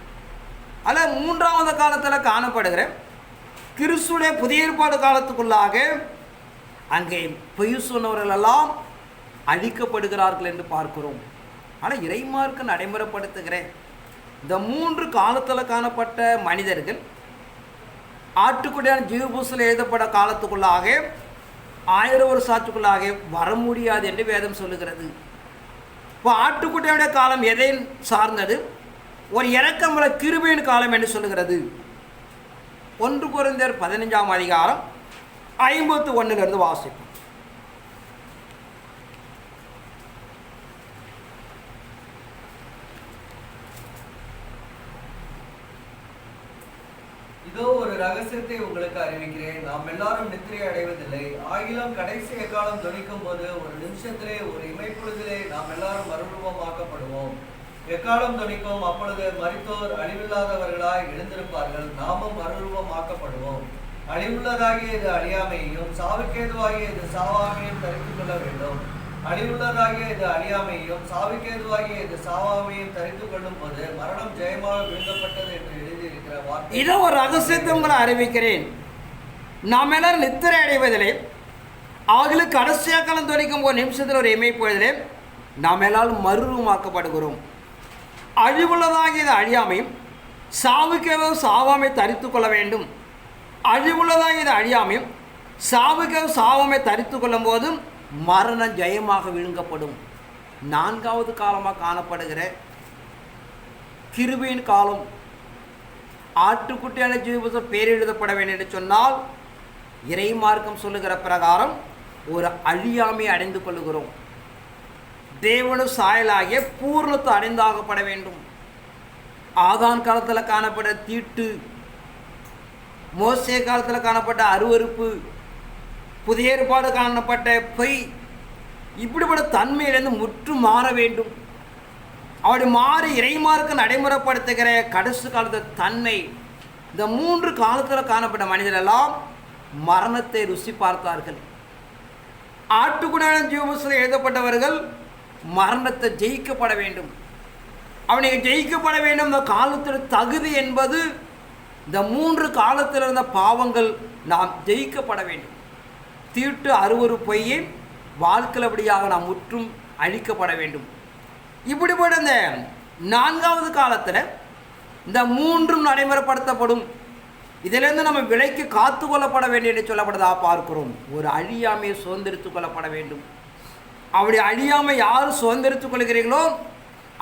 அதில் மூன்றாவது காலத்தில் காணப்படுகிற கிறிஸ்துடைய புதிய ஏற்பாடு காலத்துக்குள்ளாக அங்கே பொய் சொன்னவர்களெல்லாம் அழிக்கப்படுகிறார்கள் என்று பார்க்கிறோம். ஆனால் இறைமார்க்கு நடைமுறைப்படுத்துகிறேன். இந்த மூன்று காலத்தில் காணப்பட்ட மனிதர்கள் ஆட்டுக்குடியான ஜீவபூசல் எழுதப்பட காலத்துக்குள்ளாக 1000 வருஷ ஆட்சிக்குள்ளாக வர முடியாது என்று வேதம் சொல்லுகிறது. இப்போ ஆட்டுக்குட்டியுடைய காலம் எதை சார்ந்தது? ஒரு இரக்கமுள்ள கிருபையின் காலம் என்று சொல்லுகிறது. 1 கொரிந்தியர் 15ஆம் அதிகாரம் 51 வாசிப்போம்.
இதோ ஒரு ரகசியத்தை உங்களுக்கு அறிவிக்கிறேன், நாம் எல்லாரும் நித்திரை அடைவதில்லை. ஆகிலும் கடைசி எக்காலம் தொனிக்கும் போது ஒரு நிமிஷத்திலே, ஒரு இமைப்பொழுதிலே நாம் எல்லாரும் மறுரூபமாக்கப்படுவோம். எக்காலம் தொனிக்கும், அப்பொழுது மரித்தோர் அழிவில்லாதவர்களாய் எழுந்திருப்பார்கள், நாமும் மறுரூபமாக்கப்படுவோம். அழிவுள்ளதாகிய இது அழியாமையையும் சாவுக்கேதுவாகிய இது சாவாமையும் தரித்து கொள்ள வேண்டும். அழிவுள்ளதாகிய இது அழியாமையும் சாவுக்கேதுவாகிய இது சாவாமையும் தரித்து கொள்ளும் போது மரணம் ஜெயமாக விழுங்கப்பட்டது என்று எழுதியிருக்கிற வார்த்தை.
இதோ ஒரு ரகசியத்தை உங்களை அறிவிக்கிறேன், நாம் எல்லாரும் நித்திரை அடைவதிலே, அவர்களுக்கு கடைசியாக காலம் தொனிக்கும் ஒரு நிமிஷத்தில் ஒரு இமைப்பொழுதிலே நாம் எல்லாரும் மறுரூபமாக்கப்படுகிறோம். அழிவுள்ளதாகிய இது அழியாமையும் சாவுக்கேதோ சாவாமை தரித்து கொள்ள வேண்டும். அழிவுள்ளதாகிய இது அழியாமையும் சாவுக்கேதோ சாவாமை தரித்து கொள்ளும் போதும் மரணம் ஜெயமாக விழுங்கப்படும். 4வது காலமாக காணப்படுகிற கிருபையின் காலம். ஆட்டுக்குட்டியான ஜீவபூசல் பேர் எழுதப்பட வேண்டும் என்று சொன்னால் இறைமார்க்கம் சொல்லுகிற பிரகாரம் ஒரு அழியாமை அடைந்து கொள்ளுகிறோம். தேவனு சாயலாகிய பூர்ணத்தை அடைந்தாகப்பட வேண்டும். ஆதான் காலத்தில் காணப்பட்ட தீட்டு, மோசே காலத்தில் காணப்பட்ட அருவருப்பு, புதிய ஏற்பாடு காணப்பட்ட பொய், இப்படிப்பட்ட தன்மையிலிருந்து முற்றும் மாற வேண்டும். அப்படி மாறி இறைமார்க்கு நடைமுறைப்படுத்துகிற கடைசி காலத்து தன்மை. இந்த 3 காலத்தில் காணப்பட்ட மனிதரெல்லாம் மரணத்தை ருசி பார்த்தார்கள். ஆட்டுக்குடியான ஜீவபூசல் எழுதப்பட்டவர்கள் மரணத்தை ஜெயிக்கப்பட வேண்டும். அவனுக்கு ஜெயிக்கப்பட வேண்டும். இந்த காலத்தில் தகுதி என்பது இந்த 3 காலத்தில் இருந்த பாவங்கள் நாம் ஜெயிக்கப்பட வேண்டும். தீட்டு, அருவருப்பு, பொய்யை வாழ்க்கைப்படியாக நாம் முற்றும் அழிக்கப்பட வேண்டும். இப்படிப்பட்ட இந்த 4வது காலத்தில் இந்த 3ம் நடைமுறைப்படுத்தப்படும். இதிலிருந்து நம்ம விலைக்கு காத்து கொள்ளப்பட வேண்டும் என்று சொல்லப்படுறதா பார்க்கிறோம். ஒரு அழியாமையை சுதந்திரித்துக் கொள்ளப்பட வேண்டும். அப்படி அழியாமை யார் சுதந்திரித்துக் கொள்கிறீர்களோ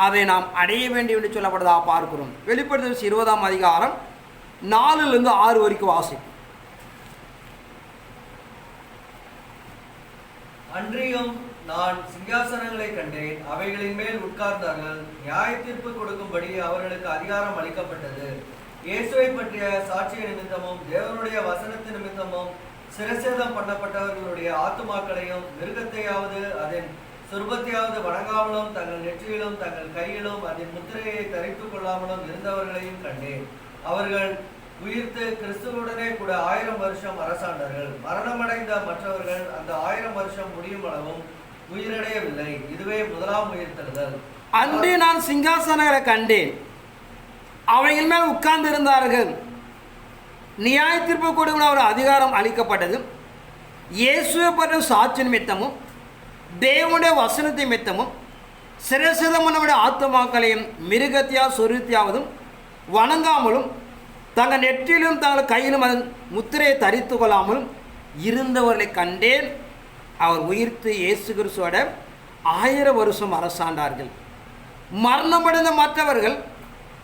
அதை நாம் அடைய வேண்டும் என்று சொல்லப்படுறதா பார்க்கிறோம். வெளிப்படுத்தல் 20ஆம் அதிகாரம் 4லிருந்து 6 வரைக்கும் வாசிப்போம்.
அன்றியும் நான் சிங்காசனங்களை கண்டேன், அவைகளின் மேல் உட்கார்ந்தார்கள். நியாய தீர்ப்பு கொடுக்கும்படி அவர்களுக்கு அதிகாரம் அளிக்கப்பட்டது. இயேசுவை பற்றிய சாட்சிய நிமித்தமும் தேவனுடைய வசனத்து நிமித்தமும் சிரசேதம் பண்ணப்பட்டவர்களுடைய ஆத்துமாக்களையும் மிருகத்தையாவது அதன் சுர்பத்தையாவது வணங்காமலும் தங்கள் நெற்றியிலும் தங்கள் கையிலும் அதன் முத்திரையை தரித்துக் கொள்ளாமலும் இருந்தவர்களையும் கண்டேன். அவர்கள் உயிர்த்து கிறிஸ்துவுடனே கூட 1000 வருஷம் அரசாண்டார்கள். மரணமடைந்த மற்றவர்கள் அந்த 1000 வருஷம் முடியும் அளவும் உயிரடையவில்லை. இதுவே முதலாம் உயிர்த்தெழுதல்.
அன்றே நான் சிங்காசனங்களை கண்டேன், அவைகள் மேல் உட்கார்ந்து இருந்தார்கள். நியாய தீர்ப்பு கொடுக்கும் ஒரு அதிகாரம் அளிக்கப்பட்டது. இயேசுவை பற்றிய சாட்சி நிமித்தமும் தேவனுடைய வசனத்தை நிமித்தமும் சிரசிதமனுடைய ஆத்மாக்களையும் மிருகத்தியா சொருத்தியாவதும் வணங்காமலும் தங்கள் நெற்றிலும் தங்கள் கையிலும் அதன் முத்திரையை தரித்து கொள்ளாமலும் இருந்தவர்களை கண்டேன். அவர் உயிர்த்து இயேசு கிறிஸ்துவோட 1000 வருஷம் அரசாண்டார்கள். மரணமடைந்த மற்றவர்கள்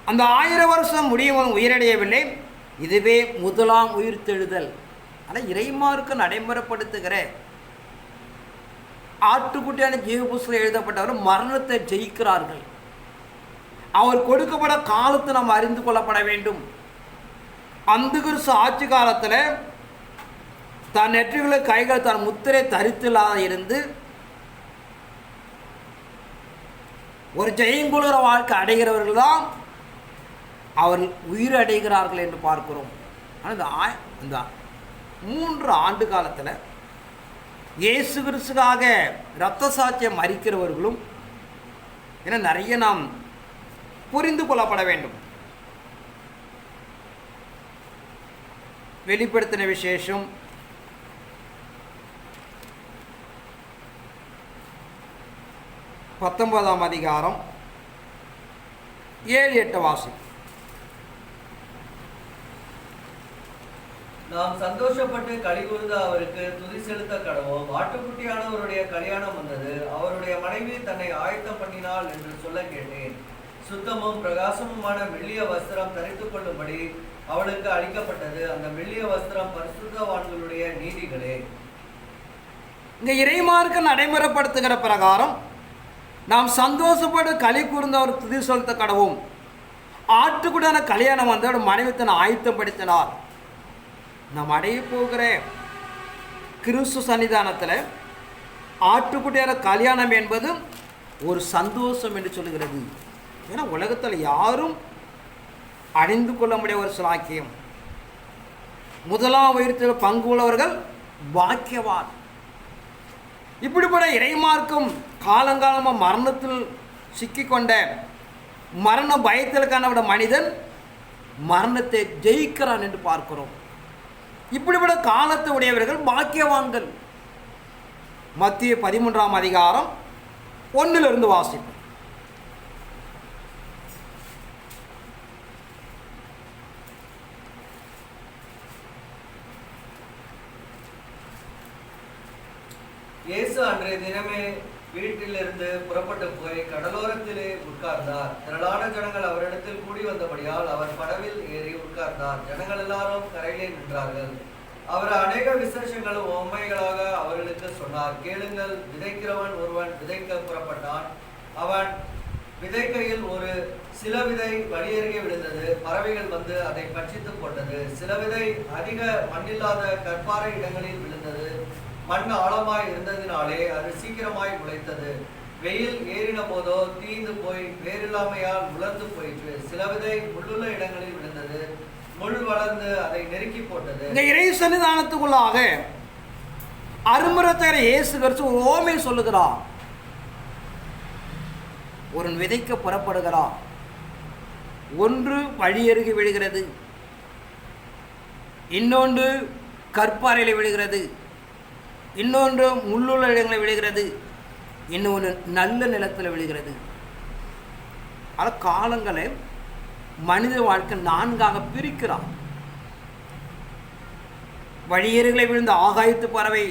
அந்த 1000 வருஷம் முடியும் உயிரடையவில்லை. இதுவே முதலாம் உயிர்த்தெழுதல். ஆனால் இறைமார்க்கு நடைமுறைப்படுத்துகிற ஆட்டுக்குட்டியான ஜீவ புஸ்தகம் எழுதப்பட்டவர் மரணத்தை ஜெயிக்கிறார்கள். அவர் கொடுக்கப்பட காலத்தை நாம் அறிந்து கொள்ளப்பட வேண்டும். அந்த கிறிஸ்து ஆட்சி காலத்தில் தன் நெற்றிகளை கைகள் தன் முத்திரை தரித்தில்லாத இருந்து ஒரு ஜெயங்குளுற வாழ்க்கை அடைகிறவர்கள் தான் அவர்கள் உயிர் அடைகிறார்கள் என்று பார்க்கிறோம். ஆனால் இந்த 3 ஆண்டு காலத்தில் இயேசு கிறிஸ்துக்காக இரத்த சாட்சியம் மறிக்கிறவர்களும் என நிறைய நாம் புரிந்து கொள்ளப்பட வேண்டும். வெளிப்படுத்தின விசேஷம் 19ஆம் அதிகாரம் 7-8 வாசி.
நாம் சந்தோஷப்பட்டு கலிகூர்ந்து அவருக்கு துதி செலுத்த கடவோம். ஆட்டுக்குட்டியானவருடைய கல்யாணம் வந்தது, அவருடைய மனைவி தன்னை ஆயத்தம் பண்ணினாள் என்று சொல்ல கேட்டேன். சுத்தமும் பிரகாசமுமான மெல்லிய வஸ்திரம் தரித்துக் கொள்ளும்படி அவளுக்கு அளிக்கப்பட்டது. அந்த மெல்லிய வஸ்திரம் பரிசுத்தவான்களுடைய நீதிகளே.
இங்க இறைமார்க்க நடைமுறைப்படுத்துகிற பிரகாரம் நாம் சந்தோஷப்பட்டு களி கூர்ந்து அவர் துதி செலுத்த கடவோம். ஆட்டுக்குடான கல்யாணம் வந்து அவர் மனைவி தன்னை ஆயத்தப்படுத்தினார். நாம் அடைய போகிற கிறிஸ்து சன்னிதானத்தில் ஆட்டுக்குட்டியான கல்யாணம் என்பது ஒரு சந்தோஷம் என்று சொல்லுகிறது. ஏன்னா உலகத்தில் யாரும் அடைந்து கொள்ள முடிய ஒரு சாக்கியம். முதலாம் உயிர்த்தில் பங்கு உள்ளவர்கள் பாக்கியவான். இப்படிப்பட்ட இறைமார்க்கும் காலங்காலமாக மரணத்தில் சிக்கிக்கொண்ட மரண பயத்தில் காணப்பட்ட மனிதன் மரணத்தை ஜெயிக்கிறான் என்று பார்க்கிறோம். இப்படிப்பட்ட காலத்தை உடையவர்கள் பாக்கியவான்கள். மத்திய 13ஆம் அதிகாரம் 1 வாசிப்போம்.
இயேசு அன்றைய தினமே வீட்டிலிருந்து புறப்பட்டு போய் கடலோரத்திலே உட்கார்ந்தார். திரளான ஜனங்கள் அவரிடத்தில் கூடி வந்தபடியால் அவர் படவில் ஏறி உட்கார்ந்தார். ஜனங்கள் எல்லாரும் கரையிலே நின்றார்கள். அவர் அநேக விசேஷங்களும் உண்மைகளாக அவர்களுக்கு சொன்னார். கேளுங்கள், விதைக்கிறவன் ஒருவன் விதைக்க புறப்பட்டான். அவன் விதைக்கையில் ஒரு சில விதை வழியருகே விழுந்தது. பறவைகள் வந்து அதை பட்சித்து போட்டது. சில விதை அதிக மண்ணில்லாத கற்பாறை இடங்களில் விழுந்தது. மண் ஆழமாய் இருந்ததினாலே அது சீக்கிரமாய் முளைத்தது. வெயில் ஏறின போதோ தீந்து போய் வேறில்லாமையால் உலர்ந்து போயிற்று. சில விதை முள்ளுள்ள இடங்களில் விழுந்தது. முள் வளர்ந்து அதை நெருக்கி போட்டது.
இந்த இறை சன்னிதானத்துக்குள்ளாக அருமரத்தர இயேசு கிறிஸ்து ஒரு ஓமை சொல்லுகிறார். ஒரு விதைக்க புறப்படுகிறார். ஒன்று வழியருகே விழுகிறது, இன்னொன்று கற்பாறையில் விழுகிறது, இன்னொன்று முள்ளுள்ள இடங்களில் விழுகிறது, இன்னொன்று நல்ல நிலத்தில் விழுகிறது. அது காலங்களை மனித வாழ்க்கை 4ஆக பிரிக்கிறார். வழியருகளை விழுந்த ஆகாயத்து பறவை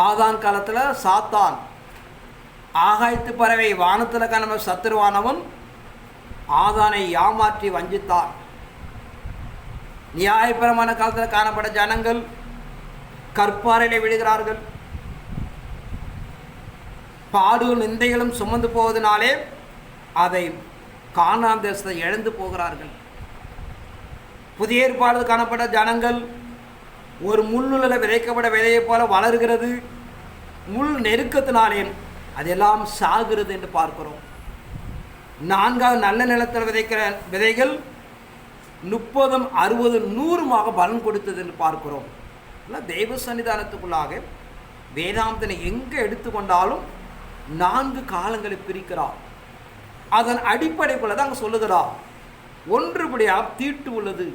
ஆதான் காலத்தில் சாத்தான். ஆகாயத்து பறவை வானத்தில் காண சத்துருவானவன் ஆதானை ஏமாற்றி வஞ்சித்தான். நியாயபரமான காலத்தில் காணப்பட்ட ஜனங்கள் கற்பாறையிலே விழுகிறார்கள். பாடுகளும் நிந்தைகளும் சுமந்து போவதனாலே அதை கானான் தேசத்தை இழந்து போகிறார்கள். புதிய ஏற்பாடு காணப்பட்ட ஜனங்கள் ஒரு முள்ளுல விதைக்கப்பட்ட விதையை போல வளர்கிறது. முள் நெருக்கத்தினாலே அதெல்லாம் சாகிறது என்று பார்க்கிறோம். 4ஆவது நல்ல நிலத்தில் விதைக்கிற விதைகள் 30, 60, 100 பலன் கொடுத்தது என்று பார்க்கிறோம். தெய்வ சன்னிதானத்துக்குள்ளாக வேதாந்தனை எங்கே எடுத்துக்கொண்டாலும் 4 காலங்களை பிரிக்கிறார். அதன் அடிப்படைக்குள்ள தான் அங்கே சொல்லுகிறார். ஒன்றுபடியாக தீட்டு உள்ளது,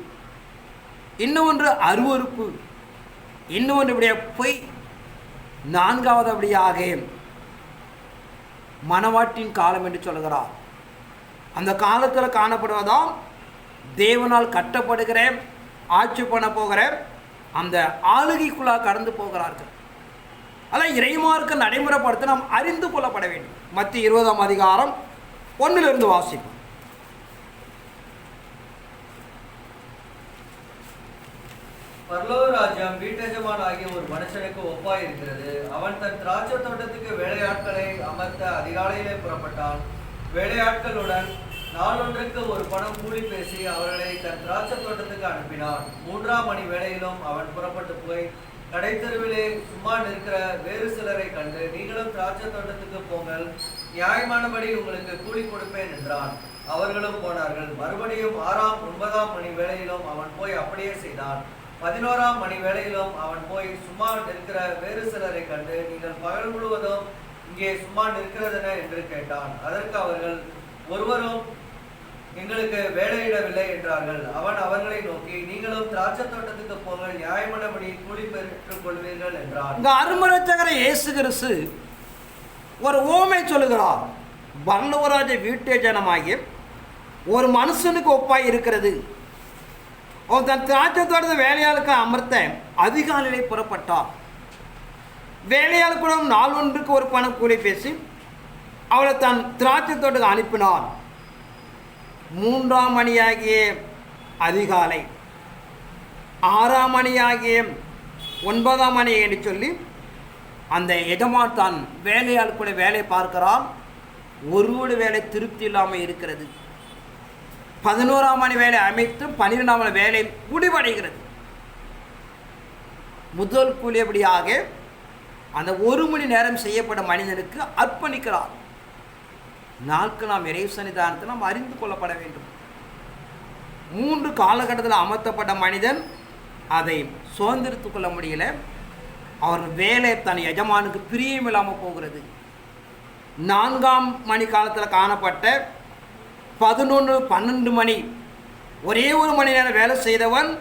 இன்னொன்று அருவறுப்பு, இன்னொன்றுபடிய பொய், 4ஆவது அப்படியாக மனவாட்டின் காலம் என்று சொல்லுகிறார். அந்த காலத்தில் காணப்படுவதால் தேவனால் கட்டப்படுகிற ஆட்சி பண்ண போகிற அந்த ஆளுகைக்குள்ளாக கடந்து போகிறார்கள். அதான் இறைமார்க்க நடைமுறைப்படுத்த நாம் அறிந்து கொள்ளப்பட வேண்டும். மத்திய 20ஆம் அதிகாரம் 1 வாசிப்போம்.
பரலோக ராஜ்யம் வீட்டெஜமான் ஆகிய ஒரு மனுஷனுக்கு ஒப்பாய் இருக்கிறது. அவன் தன் திராட்சை தோட்டத்துக்கு வேலையாட்களை அமர்த்த அதிகாலையிலே புறப்பட்டான். வேலையாட்களுடன் நாளொன்றுக்கு ஒரு பணம் கூலி பேசி அவர்களை தன் திராட்சை தோட்டத்துக்கு அனுப்பினான். 3ஆம் மணி வேளையிலும் அவன் புறப்பட்டு போய் கடைத்தெருவிலே சும்மா நிற்கிற வேறு சிலரை கண்டு, நீங்களும் திராட்சை தோட்டத்துக்கு போங்கள், நியாயமானபடி உங்களுக்கு கூலி கொடுப்பேன் என்றான். அவர்களும் போனார்கள். மறுபடியும் 6ஆம் 9ஆம் மணி வேளையிலும் அவன் போய் அப்படியே செய்தான். 11ஆம் மணி வேளையிலும் அவன் போய் சும்மா நிற்கிற வேறு சிலரை கண்டு, நீங்கள் பகல் முழுவதும் இங்கே சும்மா நிற்கிறதென என்று கேட்டான். அதற்கு அவர்கள் ஒருவரும் எங்களுக்கு வேலையிடவில்லை என்றார்கள். அவன் அவர்களை நோக்கி, நீங்களும் திராட்சை தோட்டத்துக்கு போங்கள், நியாயமானபடி கூலி பெற்றுக் கொள்வீர்கள் என்றான்.
இந்த அருமரட்சகர் இயேசு கிறிஸ்து ஒரு ஓமை சொல்லுகிறார். பரலோகராஜ வீட்டு ஜனமாகிய ஒரு மனுஷனுக்கு ஒப்பாய் இருக்கிறது. அவன் தன் திராட்சை தோட்டத்தை வேலையாளுக்கு அமர்த்த அதிகாலையிலே புறப்பட்டார். வேலையாளுக்குடன் நாளொன்றுக்கு ஒரு பணம் கூலி பேசி அவளை தன் திராட்சை தோட்டத்துக்கு அனுப்பினான். 3ஆம் மணியாகிய அதிகாலை, 6ஆம் மணியாகிய 9ஆம் மணி என்று சொல்லி அந்த எஜமான் தான் வேலையாள் கூட வேலை பார்க்கிறான். ஒருவரு வேலை திருப்தி இல்லாமல் இருக்கிறது. 11ஆம் மணி வேலை அமைத்து 12ஆம் மணி வேலை முடிவடைகிறது. முதல் கூலியபடியாக அந்த 1 மணி நேரம் செய்யப்பட்ட மனிதனுக்கு அர்ப்பணிக்கிறார். நாட்கள் நாம் இறை சன்னிதானத்தை நாம் அறிந்து கொள்ளப்பட வேண்டும். 3 காலகட்டத்தில் அமர்த்தப்பட்ட மனிதன் அதை சுதந்திரித்து கொள்ள முடியல. அவர் வேலை தன் எஜமானுக்கு பிரியமில்லாமல் போகிறது. 4ஆம் மணி காலத்தில் காணப்பட்ட 11, 12 மணி ஒரே ஒரு மணி நேரம் வேலை செய்தவன்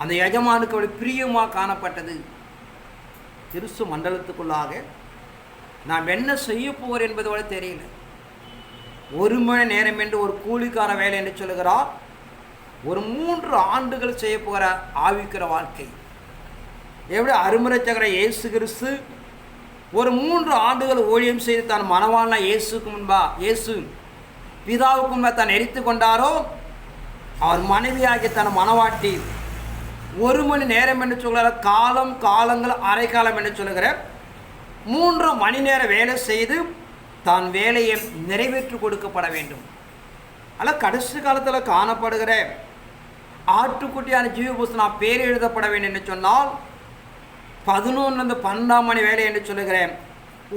அந்த எஜமானுக்கு அவருடைய பிரியமாக காணப்பட்டது. திருசு மண்டலத்துக்குள்ளாக நாம் என்ன செய்ய போகிறோம் என்பது கூட தெரியல. 1 மணி நேரம் என்று ஒரு கூலிக்கார வேலை என்று சொல்லுகிறார். ஒரு 3 ஆண்டுகள் செய்ய போகிற ஆவிக்கிற வாழ்க்கை. எப்படி அருமரட்சகர இயேசு கிறிஸ்து ஒரு 3 ஆண்டுகள் ஊழியம் செய்து தன் மனவாள இயேசு பிதாவுக்கு முன்பா தான் எரித்து கொண்டாரோ, அவர் மனைவியாகிய தன் மனவாட்டி 1 மணி நேரம் என்று சொல்கிற காலங்கள் அரை காலம் என்று சொல்லுகிற 3 மணி நேரம் வேலை செய்து தான் வேலையை நிறைவேற்றி கொடுக்கப்பட வேண்டும். ஆனால் கடைசி காலத்தில் காணப்படுகிற ஆட்டுக்குட்டியான ஜீவ புஸ்தகம் பேர் எழுதப்பட வேண்டும் என்று சொன்னால் 11 12ஆம் மணி வேலை என்று சொல்லுகிறேன்.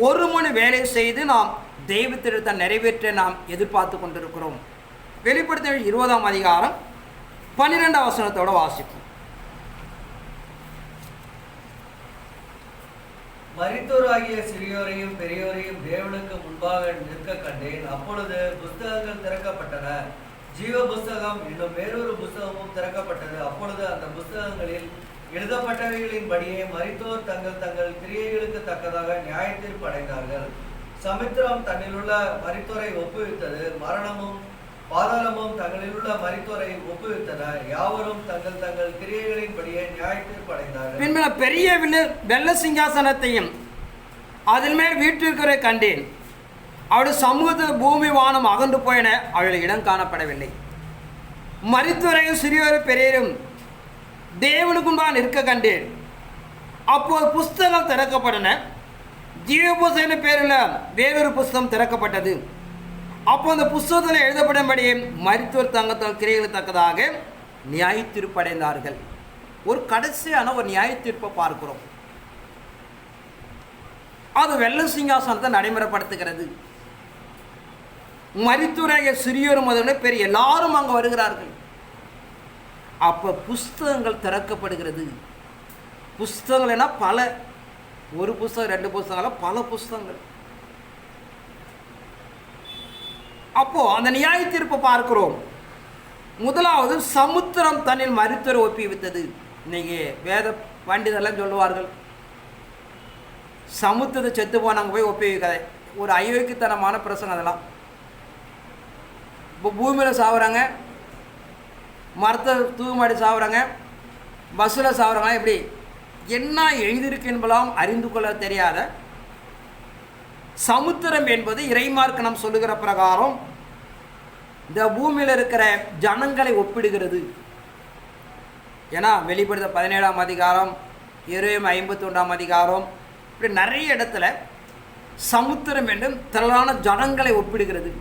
1 மணி வேலை செய்து நாம் தெய்வத்திடத்தை நிறைவேற்ற நாம் எதிர்பார்த்து கொண்டிருக்கிறோம். வெளிப்படுத்தல் 20ஆம் அதிகாரம் 12ஆம் வசனத்தோட வாசிப்போம்.
மரித்தோராகிய சிறியோரையும் பெரியோரையும் தேவனுக்கு முன்பாக நிற்க கண்டேன். அப்பொழுது புஸ்தகங்கள் திறக்கப்பட்டன. ஜீவ புஸ்தகம் இன்னும் வேறொரு புஸ்தகமும் திறக்கப்பட்டது. அப்பொழுது அந்த புஸ்தகங்களில் எழுதப்பட்டவைகளின்படியே மரித்தோர் தங்கள் தங்கள் கிரியைகளுக்கு தக்கதாக நியாயத்தீர்ப்பு அடைந்தார்கள். சமுத்திரம் தன்னிலுள்ள மரித்தோரை ஒப்புவித்தது. மரணமும் பாதாளமும் தங்களிலுள்ள மரித்தோரை ஒப்புவித்தன. யாவரும் தங்கள் தங்கள் கிரியைகளின்படியே நியாயத்தீர்ப்பு அடைந்தார்கள்.
பெரிய வெள்ள சிங்காசனத்தையும் அதில் மேல் வீட்டிற்குறை கண்டேன். அவருடைய சமூகத்தில் பூமி வானம் அகன்று போயின, அவளுடைய இடம் காணப்படவில்லை. மரித்தோரையும் சிறியோரும் பெரியோரும் தேவனுக்கு முன்பாக நிற்க கண்டேன். அப்போது புஸ்தகம் திறக்கப்பட்டன. ஜீவ புஸ்தகம் பேரில் வேறொரு புஸ்தகம் திறக்கப்பட்டது. அப்போ அந்த புஸ்தகத்தில் எழுதப்படும்படி மரித்தோர் தங்கத்தால் கிரியைகளுக்கு தக்கதாக நியாயத்தீர்ப்படைந்தார்கள். ஒரு கடைசியான ஒரு நியாயத்தீர்ப்பை பார்க்கிறோம். அது வெள்ள சிங்காசனத்தை நடைமுறைப்படுத்துகிறது. மரித்தோராகிய சிறியோரும் முதல்ல பெரிய எல்லாரும் அங்கே வருகிறார்கள். அப்போ புஸ்தகங்கள் திறக்கப்படுகிறது. புஸ்தகங்கள் என்ன, பல, ஒரு புஸ்தகம் 2 புஸ்தகங்கள், பல புஸ்தகங்கள். அப்போ அந்த நியாய தீர்ப்பை பார்க்கிறோம். முதலாவது சமுத்திரம் தன்னில் மரித்தோரை ஒப்புவித்தது. இன்னைக்கு வேத பண்டிதெல்லாம் சொல்லுவார்கள், சமுத்திரத்தை செத்து போனாங்க போய் ஒப்புவிக்காத. ஒரு அயோக்கியத்தனமான பிரசங்கம் அதெல்லாம். இப்போ பூமியில் சாவுறாங்க, மரத்தை தூக்குமாடி சாவுறாங்க, பஸ்ஸில் சாவுறாங்க. எப்படி என்ன எழுதியிருக்கு என்பதாம் அறிந்து கொள்ள தெரியாத சமுத்திரம் என்பது இறைமார்க்கணம் சொல்லுகிற பிரகாரம் இந்த பூமியில் இருக்கிற ஜனங்களை ஒப்பிடுகிறது. ஏன்னா வெளிப்படுத்த 17ஆம் அதிகாரம், எரேமியா 51ஆம் அதிகாரம், இப்படி நிறைய இடத்துல சமுத்திரம் என்றும் திரளான ஜனங்களை ஒப்பிடுகிறது.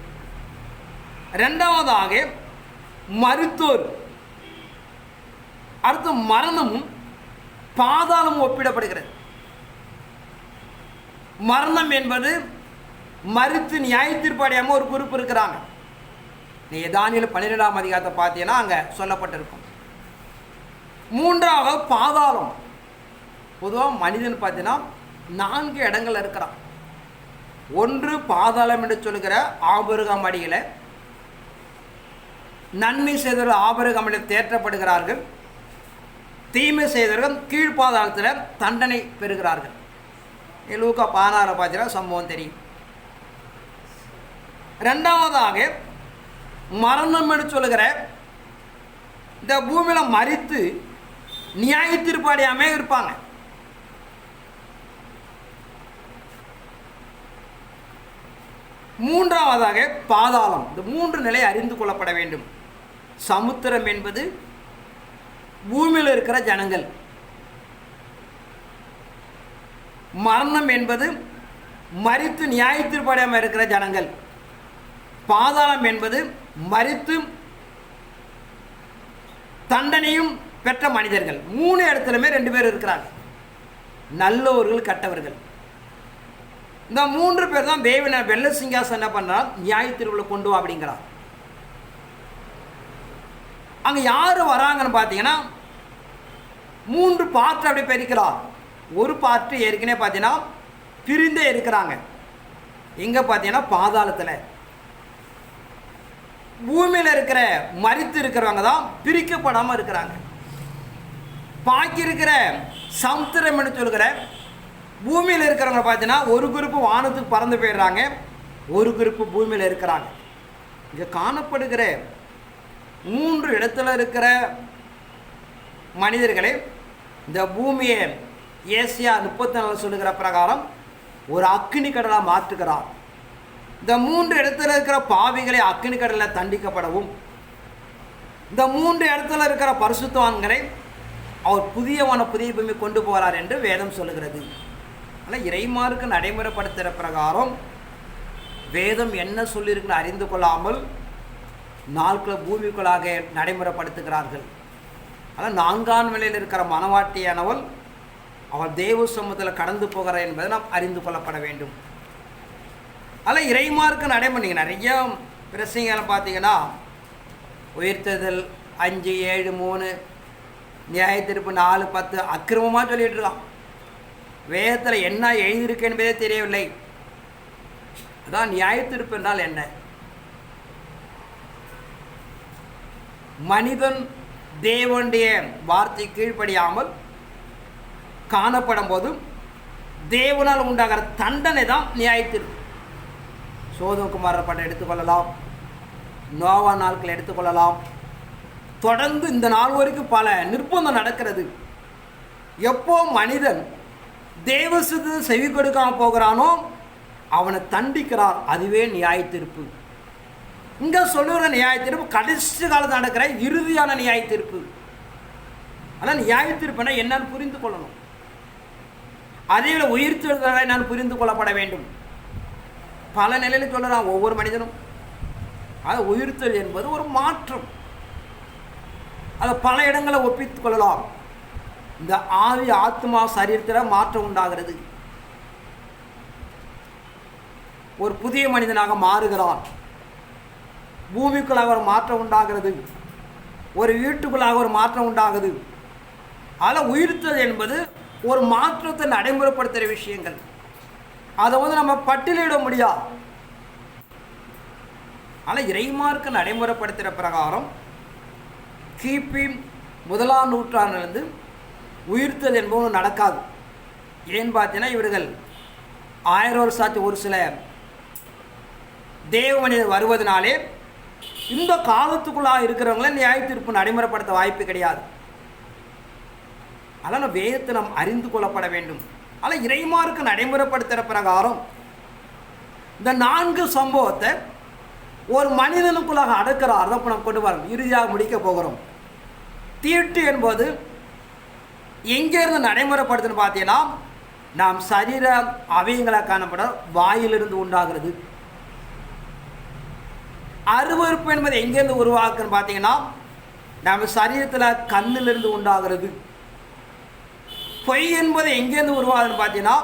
இரண்டாவதாக மருத்துவர், அடுத்து மரணமும் பாதாளமும் ஒப்பிடப்படுகிறது. மரணம் என்பது மருத்து நியாயத்தீர்ப்படையாமல் ஒரு குறிப்பு இருக்கிறாங்க. நீ தானியேல் 12ஆம் அதிகாரத்தை பார்த்தீங்கன்னா அங்கே சொல்லப்பட்டிருக்கும். மூன்றாவது பாதாளம். பொதுவாக மனிதன் பார்த்தீங்கன்னா 4 இடங்கள் இருக்கிறான். ஒன்று பாதாளம் என்று சொல்லுகிற ஆபிரகாம் அடியில் நன்மை செய்தவர்கள் ஆபிரகாம் அடியில் தேற்றப்படுகிறார்கள். தீமை செய்தவர்கள் கீழ்பாதாளத்தில் தண்டனை பெறுகிறார்கள். லூக்கா 16 பார்த்தீங்கன்னா சம்பவம் தெரியும். ரெண்டாவதாக மரணம் என்று சொல்லுகிற இந்த பூமியில் மரித்து நியாய தீர்ப்படையாமே இருப்பாங்க. மூன்றாவதாக பாதாளம். இந்த 3 நிலை அறிந்து கொள்ளப்பட வேண்டும். சமுத்திரம் என்பது பூமியில் இருக்கிற ஜனங்கள், மரணம் என்பது மரித்து நியாய தீர்ப்படையாமல் இருக்கிற ஜனங்கள், பாதாளம் என்பது மரித்து தண்டனையும் பெற்ற மனிதர்கள். 3 இடத்துலையுமே 2 பேர் இருக்கிறாங்க, நல்லவர்கள் கெட்டவர்கள். இந்த 3 பேர் தான் தேவனை வெள்ள சிங்காசனம் என்ன பண்ணுறார், நியாய தீர்ப்புல கொண்டு வா அப்படிங்கிறார். அங்கே யார் வராங்கன்னு பார்த்தீங்கன்னா 3 பார்ட் அப்படி பிரிக்கிறார். ஒரு பார்ட்டு ஏற்கனவே பார்த்தீங்கன்னா பிரிந்தே இருக்கிறாங்க. எங்கே பார்த்தீங்கன்னா பாதாளத்தில். பூமியில் இருக்கிற மரித்து இருக்கிறவங்க தான் பிரிக்கப்படாமல் இருக்கிறாங்க. பாக்கி இருக்கிற சமுத்திரம் என்று சொல்கிற பூமியில் இருக்கிறவங்க பார்த்தீங்கன்னா ஒரு குரூப்பு வானத்துக்கு பறந்து போயிடுறாங்க, ஒரு குரூப்பு பூமியில் இருக்கிறாங்க. இங்கே காணப்படுகிற 3 இடத்துல இருக்கிற மனிதர்களை இந்த பூமியை ஏசியா 34 சொல்லுகிற பிரகாரம் ஒரு அக்கினி கடலாக மாற்றுகிறார். இந்த 3 இடத்துல இருக்கிற பாவிகளை அக்கினி கடலில் தண்டிக்கப்படவும், இந்த 3 இடத்துல இருக்கிற பரிசுத்தவான்களை அவர் புதிய பூமி கொண்டு போகிறார் என்று வேதம் சொல்லுகிறது. ஆனால் இறைமார்க்கு நடைமுறைப்படுத்துகிற பிரகாரம் வேதம் என்ன சொல்லியிருக்குன்னு அறிந்து கொள்ளாமல் நாட்கள் பூமிக்குள்ளாக நடைமுறைப்படுத்துகிறார்கள். ஆனால் 4ஆம் நிலையில் இருக்கிற மனவாட்டியானவள் அவள் தேவ சமூகத்தில் கடந்து போகிறார் என்பதை நாம் அறிந்து கொள்ளப்பட வேண்டும். அதில் இறைமார்க்கு நடைமுறை நீங்கள் நிறைய பிரசங்களை பார்த்தீங்கன்னா உயிர்த்தெழுதல் 5, 7, 3, நியாய தீர்ப்பு 4, 10 அக்கிரமமாக சொல்லிட்டு இருக்கான். வேதத்தில் என்ன எழுதியிருக்கு என்பதே தெரியவில்லை. அதான் நியாய தீர்ப்பு என்றால் என்ன? மனிதன் தேவனுடைய வார்த்தை கீழ்ப்படியாமல் காணப்படும் போது தேவனால் உண்டாகிற தண்டனை தான் நியாய தீர்ப்பு. சோதோகுமாரர் படம் எடுத்துக்கொள்ளலாம், நோவா நாட்களை எடுத்துக்கொள்ளலாம். தொடர்ந்து இந்த நாள் வரைக்கும் பல நிர்பந்தம் நடக்கிறது. எப்போ மனிதன் தேவசுக்கு செவி கொடுக்காமல் போகிறானோ அவனை தண்டிக்கிறார். அதுவே நியாய தீர்ப்பு. இங்கே சொல்லுகிற நியாய தீர்ப்பு கடைசி காலத்தில் நடக்கிற இறுதியான நியாய தீர்ப்பு. ஆனால் நியாய தீர்ப்புனா என்னன்னு புரிந்து கொள்ளணும். அதே உயிர்த்தெழுதலை நான் புரிந்து கொள்ளப்பட வேண்டும். பல நிலையில் சொல்லலாம் ஒவ்வொரு மனிதனும். அது உயிர்த்தெழு என்பது ஒரு மாற்றம். அதை பல இடங்களை ஒப்பித்துக் கொள்ளலாம். இந்த ஆவி ஆத்மா சரீரத்தில் மாற்றம் உண்டாகிறது. ஒரு புதிய மனிதனாக மாறுகிறான். பூமிக்குள்ளாக ஒரு மாற்றம் உண்டாகிறது, ஒரு வீட்டுக்குள்ளாக ஒரு மாற்றம் உண்டாகுது. அதில் உயிர்த்தல் என்பது ஒரு மாற்றத்தை நடைமுறைப்படுத்துகிற விஷயங்கள். அதை நம்ம பட்டியலிட முடியாது. ஆனால் இறைமார்க்கு நடைமுறைப்படுத்துகிற பிரகாரம் கிபி 1ஆம் நூற்றாண்டிலிருந்து உயிர்த்தல் என்பது நடக்காது. ஏன்னு பார்த்தீங்கன்னா இவர்கள் 1000 வருஷம் ஒரு சில தேவ மனிதர் வருவதனாலே இந்த காலத்துக்குள்ளாக இருக்கிறவங்கள நியாய தீர்ப்பு நடைமுறைப்படுத்த வாய்ப்பு கிடையாது. அதனால் வேதத்தை நாம் அறிந்து கொள்ளப்பட வேண்டும். ஆனால் இறைமார்க்கு நடைமுறைப்படுத்துகிற பிரகாரம் இந்த 4 சம்பவத்தை ஒரு மனிதனுக்குள்ளாக அடக்கிறார் தான் நம்ம கொண்டு வரோம். இறுதியாக முடிக்க போகிறோம். தீட்டு என்பது எங்கேருந்து நடைமுறைப்படுத்துன்னு பார்த்தீங்கன்னா, நாம் சரீர அவயங்களை காணப்பட வாயிலிருந்து உண்டாகிறது. அருவருப்பு என்பது எங்கேருந்து உருவாக்குன்னு பார்த்தீங்கன்னா, நம்ம சரீரத்தில் கண்ணிலிருந்து உண்டாகிறது. பொய் என்பது எங்கேருந்து உருவாகுதுன்னு பார்த்தீங்கன்னா,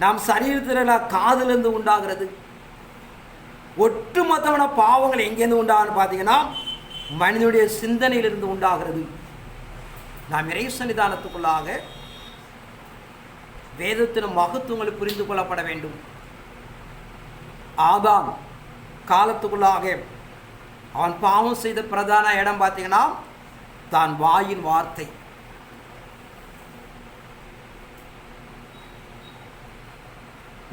நாம் சரீரத்தில் காதிலிருந்து உண்டாகிறது. ஒட்டுமொத்தமான பாவங்கள் எங்கேருந்து உண்டாகுன்னு பார்த்தீங்கன்னா, மனிதனுடைய சிந்தனையிலிருந்து உண்டாகிறது. நாம் இறை சன்னிதானத்துக்குள்ளாக வேதத்தின் மகத்துவங்களை புரிந்து கொள்ளப்பட வேண்டும். ஆதாம் காலத்துக்குள்ளாக அவன் பாவம் செய்த பிரதான இடம் பார்த்தீங்கன்னா, தான் வாயின் வார்த்தை.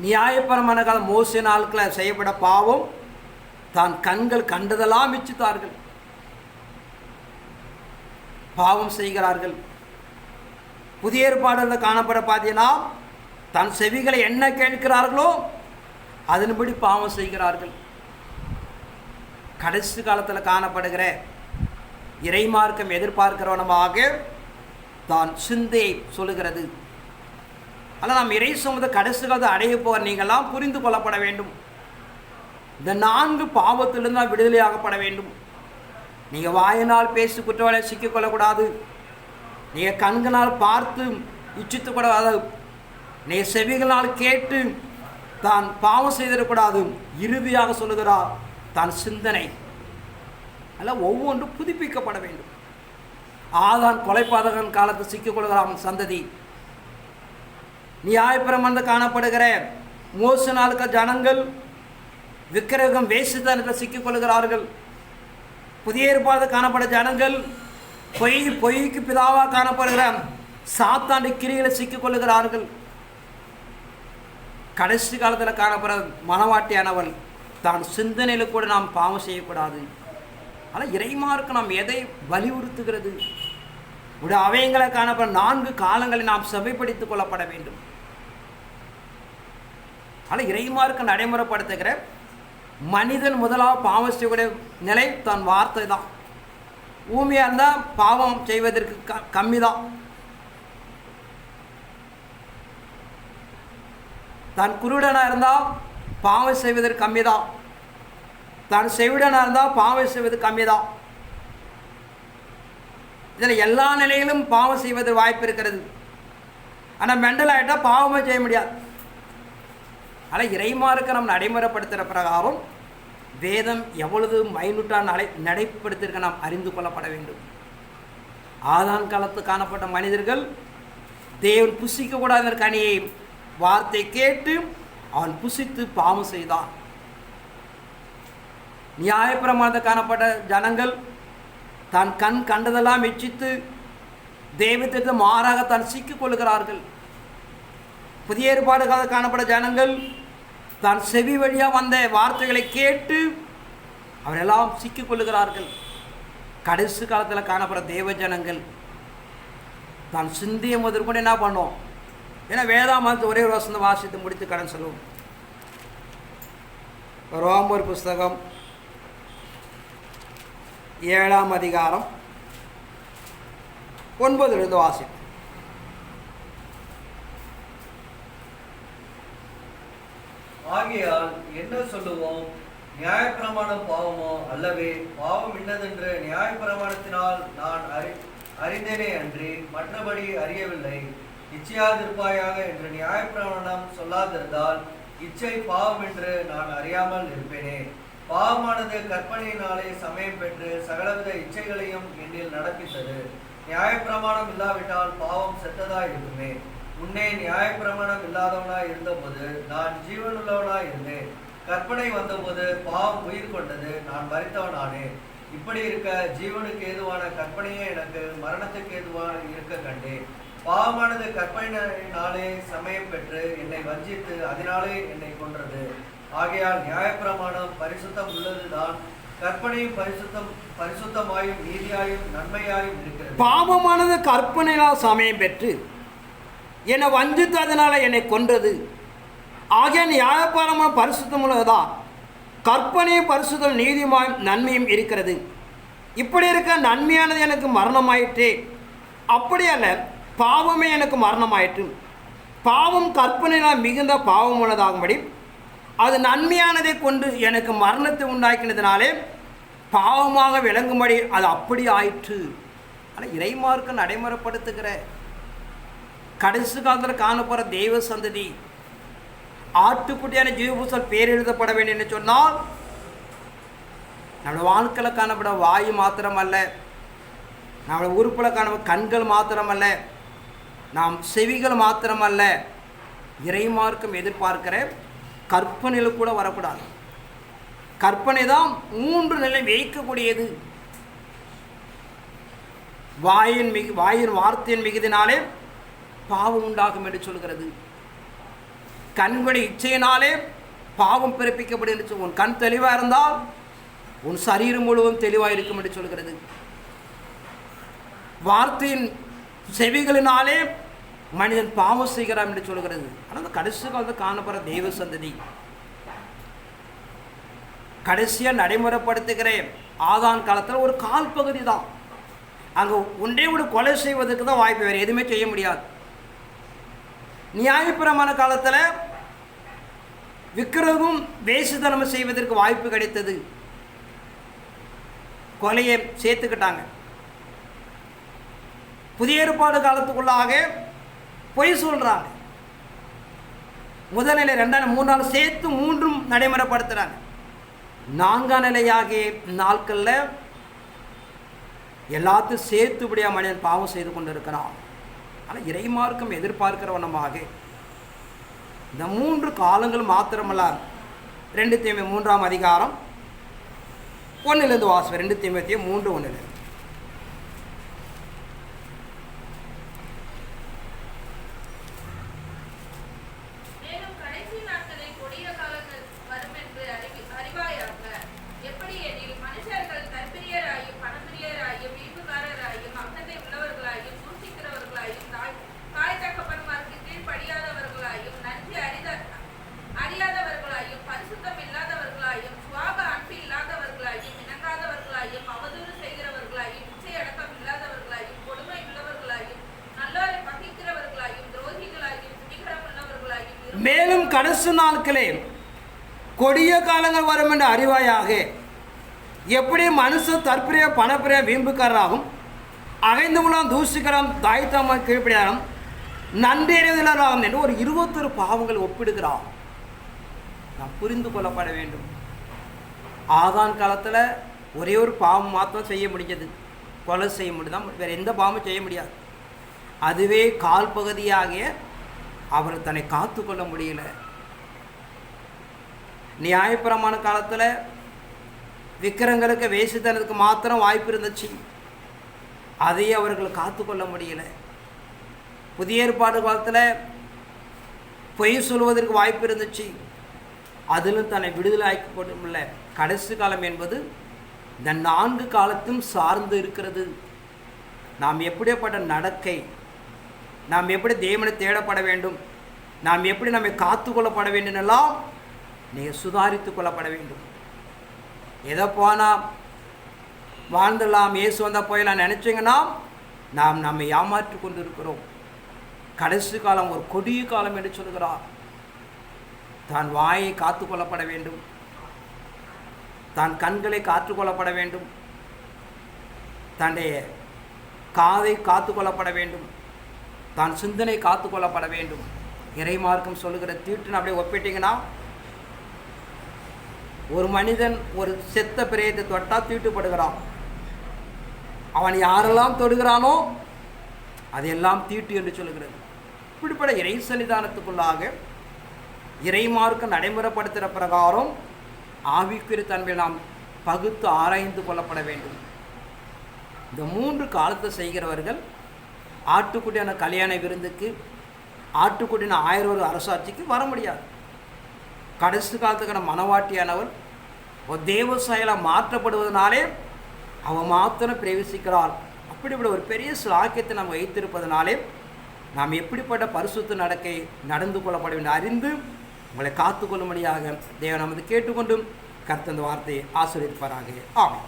நியாயபரமான காலம் மோசே நாட்களில் செய்யப்பட பாவம், தான் கண்கள் கண்டதெல்லாம் இச்சித்தார்கள், பாவம் செய்கிறார்கள். புதிய ஏற்பாடுகளில் காணப்பட பார்த்தீங்கன்னா, தன் செவிகளை என்ன கேட்கிறார்களோ அதன்படி பாவம் செய்கிறார்கள். கடைசி காலத்தில் காணப்படுகிற இறைமார்க்கம் எதிர்பார்க்கிறவனமாக தான் சிந்தையை சொல்லுகிறது. ஆனால் நாம் இறை சமூகத்தை கடைசி காலத்தை அடைய போகிற நீங்கள்லாம் புரிந்து கொள்ளப்பட வேண்டும். இந்த 4 பாவத்திலிருந்து நாம் விடுதலையாகப்பட வேண்டும். நீங்கள் வாயினால் பேசி குற்றவாளியை சிக்கிக்கொள்ளக்கூடாது. நீங்கள் கண்களால் பார்த்து இச்சித்து கூடாது. நீங்கள் செவிகளால் கேட்டு தான் பாவம் செய்திடக்கூடாது. இறுதியாக சொல்லுகிறார், தான் சிந்தனை அதில் ஒவ்வொன்றும் புதுப்பிக்கப்பட வேண்டும். ஆதான் கொலைபாதகன் காலத்தை சிக்கிக்கொள்கிற அவன் சந்ததி. நியாயப்பிரமாணத்தில் காணப்படுகிற மோச நாளுக்கு ஜனங்கள் விக்கிரகம் வேசித்தனத்தில் சிக்கிக்கொள்கிறார்கள். புதிய ஏற்பாடு காணப்பட ஜனங்கள் பொய்க்கு பிதாவாக காணப்படுகிற சாத்தாண்டி கிரிகளை சிக்கிக்கொள்ளுகிறார்கள். கடைசி காலத்தில் காணப்படுற மனவாட்டியானவள் தான் சிந்தனையில் கூட நாம் பாவம் செய்யக்கூடாது. ஆனால் இறைமார்க்கு நாம் எதை வலியுறுத்துகிறது? உடைய அவயங்களை காணப்பட 4 காலங்களை நாம் செவைப்படுத்திக் கொள்ளப்பட வேண்டும். ஆனால் இறைமார்க்கு நடைமுறைப்படுத்துகிற மனிதன் முதலாவது பாவம் செய்யக்கூடிய நிலை தன் வார்த்தை தான். ஊமையாக இருந்தால் பாவம் செய்வதற்கு கம்மி தான். தான் குருடனாக இருந்தால் பாவம் செய்வதற்கு கம்மி தான். தான் செவிடனாக இருந்தால் பாவம் செய்வது கம்மி தான். இதில் எல்லா நிலையிலும் பாவம் செய்வது வாய்ப்பு இருக்கிறது. ஆனால் மெண்டல் ஆகிட்டால் பாவமே செய்ய முடியாது. ஆனால் இறைமார்க்கு நம்ம நடைமுறைப்படுத்துகிற பிரகாரம் வேதம் எவ்வளவு மைனூட்டாக நடைப்படுத்திருக்க நாம் அறிந்து கொள்ளப்பட வேண்டும். ஆதாம் காலத்து காணப்பட்ட மனிதர்கள் தேவன் புசிக்கக்கூடாத கனியை வார்த்தை கேட்டு அவன் புசித்து பாவம் செய்தான். நியாயப்பிரமாணத்தில் காணப்பட்ட ஜனங்கள் தான் கண் கண்டதெல்லாம் இச்சித்து தெய்வத்திற்கு மாறாக தான் சிக்கிக் கொள்கிறார்கள். புதிய ஏற்பாடுகாக காணப்பட்ட ஜனங்கள் தான் செவி வழியாக வந்த வார்த்தைகளை கேட்டு அவரெல்லாம் சிக்கிக் கொள்ளுகிறார்கள். கடைசி காலத்தில் காணப்படுற தேவ ஜனங்கள் தான் சிந்திய முதற்கொண்டு என்ன பண்ணோம்? ஏன்னா வேதாமத்து ஒரே ஒரு வசந்த வாசித்து முடித்து கடன் சொல்லுவோம். ரோமர் புஸ்தகம் 7ஆம் அதிகாரம் 9 வாசிப்போம்.
ஆகையால் என்ன சொல்லுவோம்? நியாயப்பிரமாணம் பாவமோ? அல்லவே, பாவம் இன்னதென்று நியாயப்பிரமாணத்தினால் நான் அறிந்தேனே அன்றி மற்றபடி அறியவில்லை. இச்சையாதிருப்பாயாக என்று நியாயப்பிரமாணம் சொல்லாதிருந்தால் இச்சை பாவம் என்று நான் அறியாமல் இருப்பேனே. பாவமானது கற்பனையினாலே சமயம் பெற்று சகலவித இச்சைகளையும் என்னில் நடப்பித்தது. நியாயப்பிரமாணம் இல்லாவிட்டால் பாவம் செத்ததாய் இருக்குமே. முன்னே நியாயப்பிரமாணம் இல்லாதவனாய் இருந்தபோது நான் ஜீவனுள்ளவனாய் இருந்தேன். கற்பனை வந்தபோது பாவம் உயிர் கொண்டது, நான் மரித்தவனானேன். இப்படி இருக்க ஜீவனுக்கு ஏதுவான கற்பனையே எனக்கு மரணத்துக்கு ஏதுவான இருக்க கண்டேன். பாவமானது கற்பனையினாலே சமயம் பெற்று என்னை வஞ்சித்து அதனாலே என்னை கொன்றது. ஆகையால் நியாயப்பிரமாணம் பரிசுத்தம் உள்ளதுதான், கற்பனையும் பரிசுத்தமாயும் நீதியாயும் நன்மையாயும் இருக்கிறது.
பாவமானது கற்பனையால் சமயம் பெற்று என்னை வஞ்சித்து அதனால என்னை கொன்றது. ஆகிய நியாயபாரமான பரிசுத்தம் உள்ளதுதான். கற்பனையும் பரிசுத்தம் நீதியுமாயும் நன்மையும் இருக்கிறது. இப்படி இருக்க நன்மையானது எனக்கு மரணமாயிற்றே. அப்படி அல்ல, பாவமே எனக்கு மரணமாயிற்று. பாவம் கற்பனையினால் மிகுந்த பாவம் உள்ளதாகும்படி அது நன்மையானதை கொண்டு எனக்கு மரணத்தை உண்டாக்கினதுனாலே பாவமாக விளங்கும்படி அது அப்படி ஆயிற்று. ஆனால் இறைமார்க்க நடைமுறைப்படுத்துகிற கடைசி காலத்தில் காணப்படுற தெய்வ சந்ததி ஆட்டுக்குட்டியான ஜீவபூசல் பேர் எழுதப்பட வேண்டும் என்று சொன்னால் நம்மளோட வாழ்க்கையில் காணப்பட வாயு மாத்திரமல்ல, நம்மளோட உறுப்பில் காணப்பட கண்கள் மாத்திரமல்ல, நாம் செவிகள் மாத்திரமல்ல, இறைமார்க்கம் எதிர்பார்க்கிற கற்பனையில் கூட வரக்கூடாது. கற்பனை தான் 3 நிலை வைக்கக்கூடியது. வாயின் வார்த்தையின் மிகுதினாலே பாவம் உண்டாகும் என்று சொல்கிறது. கண்களுடைய இச்சையினாலே பாவம் பிறப்பிக்கப்படும் என்று உன் கண் தெளிவாக இருந்தால் உன் சரீரம் முழுவதும் தெளிவாக இருக்கும் என்று சொல்கிறது. வார்த்தையின் செவிகளினாலே மனிதன் பாவம் செய்கிறான் என்று சொல்கிறது. ஆனால் அந்த கடைசி காலத்தில் காணப்படுற தெய்வ சந்ததி கடைசியாக நடைமுறைப்படுத்துகிற ஆதான் காலத்தில் ஒரு கால் பகுதி தான். அங்கே ஒன்றே ஒரு கொலை செய்வதற்கு தான் வாய்ப்பு, வேறு எதுவுமே செய்ய முடியாது. நியாயப்பிரமாண காலத்தில் விக்கிரகம் வேசுதனம் செய்வதற்கு வாய்ப்பு கிடைத்தது. கொலையை சேர்த்துக்கிட்டாங்க. புதிய ஏற்பாடு காலத்துக்குள்ளாக பொய் சொல்கிறாங்க. முதல் நிலை, 2ஆம் நிலை, 3ஆம் நிலை சேர்த்து 3ம் நடைமுறைப்படுத்துகிறாங்க. 4ஆம் நிலையாகிய நாட்களில் எல்லாத்தையும் சேர்த்துபடியாக மனிதன் பாவம் செய்து கொண்டு இருக்கிறான். ஆனால் இறைமார்க்கம் எதிர்பார்க்கிற வண்ணமாக இந்த 3 காலங்கள் மாத்திரமல்ல, 2 தீமோத்தேயு 3ஆம் அதிகாரம் 1 வாசிப்பேன். 2 தீமோத்தேயு 3:1. மேலும் கடைசி நாட்களே கொடிய காலங்கள் வரும் என்று அறிவாயாக. எப்படி மனுஷன் தற்பிரிய பணப்பிரிய வீம்புக்காரராகும், அகைந்து மூலம் தூசிகரம் தாய்த்தமாக கீழ்ப்படியாரும் நன்றி அறிவதில்லாகும் என்று ஒரு 21 பாவங்கள் ஒப்பிடுகிறார். நாம் புரிந்து கொள்ளப்பட வேண்டும். ஆதான் காலத்தில் ஒரே ஒரு பாவம் மாத்திரம் செய்ய முடிஞ்சது, கொலை செய்ய முடியுதான், வேறு எந்த பாவமும் செய்ய முடியாது. அதுவே கால் பகுதியாகிய அவர் தன்னை காத்து கொள்ள முடியல. நியாயப்பிரமாண காலத்தில் விக்கிரங்களுக்கு வேசித்தனத்துக்கு மாத்திரம் வாய்ப்பு இருந்துச்சு, அதையே அவர்கள் காத்து கொள்ள முடியல. புதிய ஏற்பாடு காலத்தில் பொய் சொல்வதற்கு வாய்ப்பு இருந்துச்சு, அதிலும் தன்னை விடுதலை ஆக்கி கொள்ள முடியல. கடைசி காலம் என்பது இந்த 4 காலத்தும் சார்ந்து இருக்கிறது. நாம் எப்படிப்பட்ட நடக்கை, நாம் எப்படி தேவனை தேடப்பட வேண்டும், நாம் எப்படி நம்மை காத்து கொள்ளப்பட வேண்டும் எல்லாம் நீங்கள் சுதாரித்து கொள்ளப்பட வேண்டும். எதை போனால் வாழ்ந்துடலாம், இயேசு வந்தால் போயலாம் நினச்சிங்கன்னா நாம் நம்மை ஏமாற்றி கொண்டு இருக்கிறோம். கடைசி காலம் ஒரு கொடிய காலம் என்று சொல்கிறார். தான் வாயை காத்து கொள்ளப்பட வேண்டும், தான் கண்களை காத்து கொள்ளப்பட வேண்டும், தன்னுடைய காதை காத்து கொள்ளப்பட வேண்டும், தான் சிந்தனை காத்து கொள்ளப்பட வேண்டும். இறைமார்க்கம் சொல்லுகிற தீட்டுன்னு அப்படியே ஒப்பிட்டிங்கன்னா, ஒரு மனிதன் ஒரு செத்த பிரேயத்தை தொட்டால் தீட்டுப்படுகிறான். அவன் யாரெல்லாம் தொடுகிறானோ அதெல்லாம் தீட்டு என்று சொல்லுகிறது. இப்படிப்பட்ட இறை சன்னிதானத்துக்குள்ளாக இறைமார்க்கம் நடைமுறைப்படுத்துகிற பிரகாரம் ஆவிக்குரிய தன்மை நாம் பகுத்து ஆராய்ந்து கொள்ளப்பட வேண்டும். இந்த 3 காலத்தை செய்கிறவர்கள் ஆட்டுக்குட்டியான கல்யாண விருந்துக்கு, ஆட்டுக்குட்டியான 1000 அரசாட்சிக்கு வர முடியாது. கடைசி காலத்துக்கான மனவாட்டியானவள் ஒரு தேவ செயலாக மாற்றப்படுவதனாலே அவன் மாத்திரம் பிரவேசிக்கிறாள். அப்படிப்பட்ட ஒரு பெரிய சாக்கியத்தை நாம் வைத்திருப்பதனாலே நாம் எப்படிப்பட்ட பரிசுத்த நடக்கை நடந்து கொள்ளப்பட வேண்டும் அறிந்து உங்களை காத்துக்கொள்ளும்படியாக தேவன் நமது கேட்டுக்கொண்டும் கர்த்தர் இந்த வார்த்தையை ஆசீர்வதிப்பாராக. ஆமென்.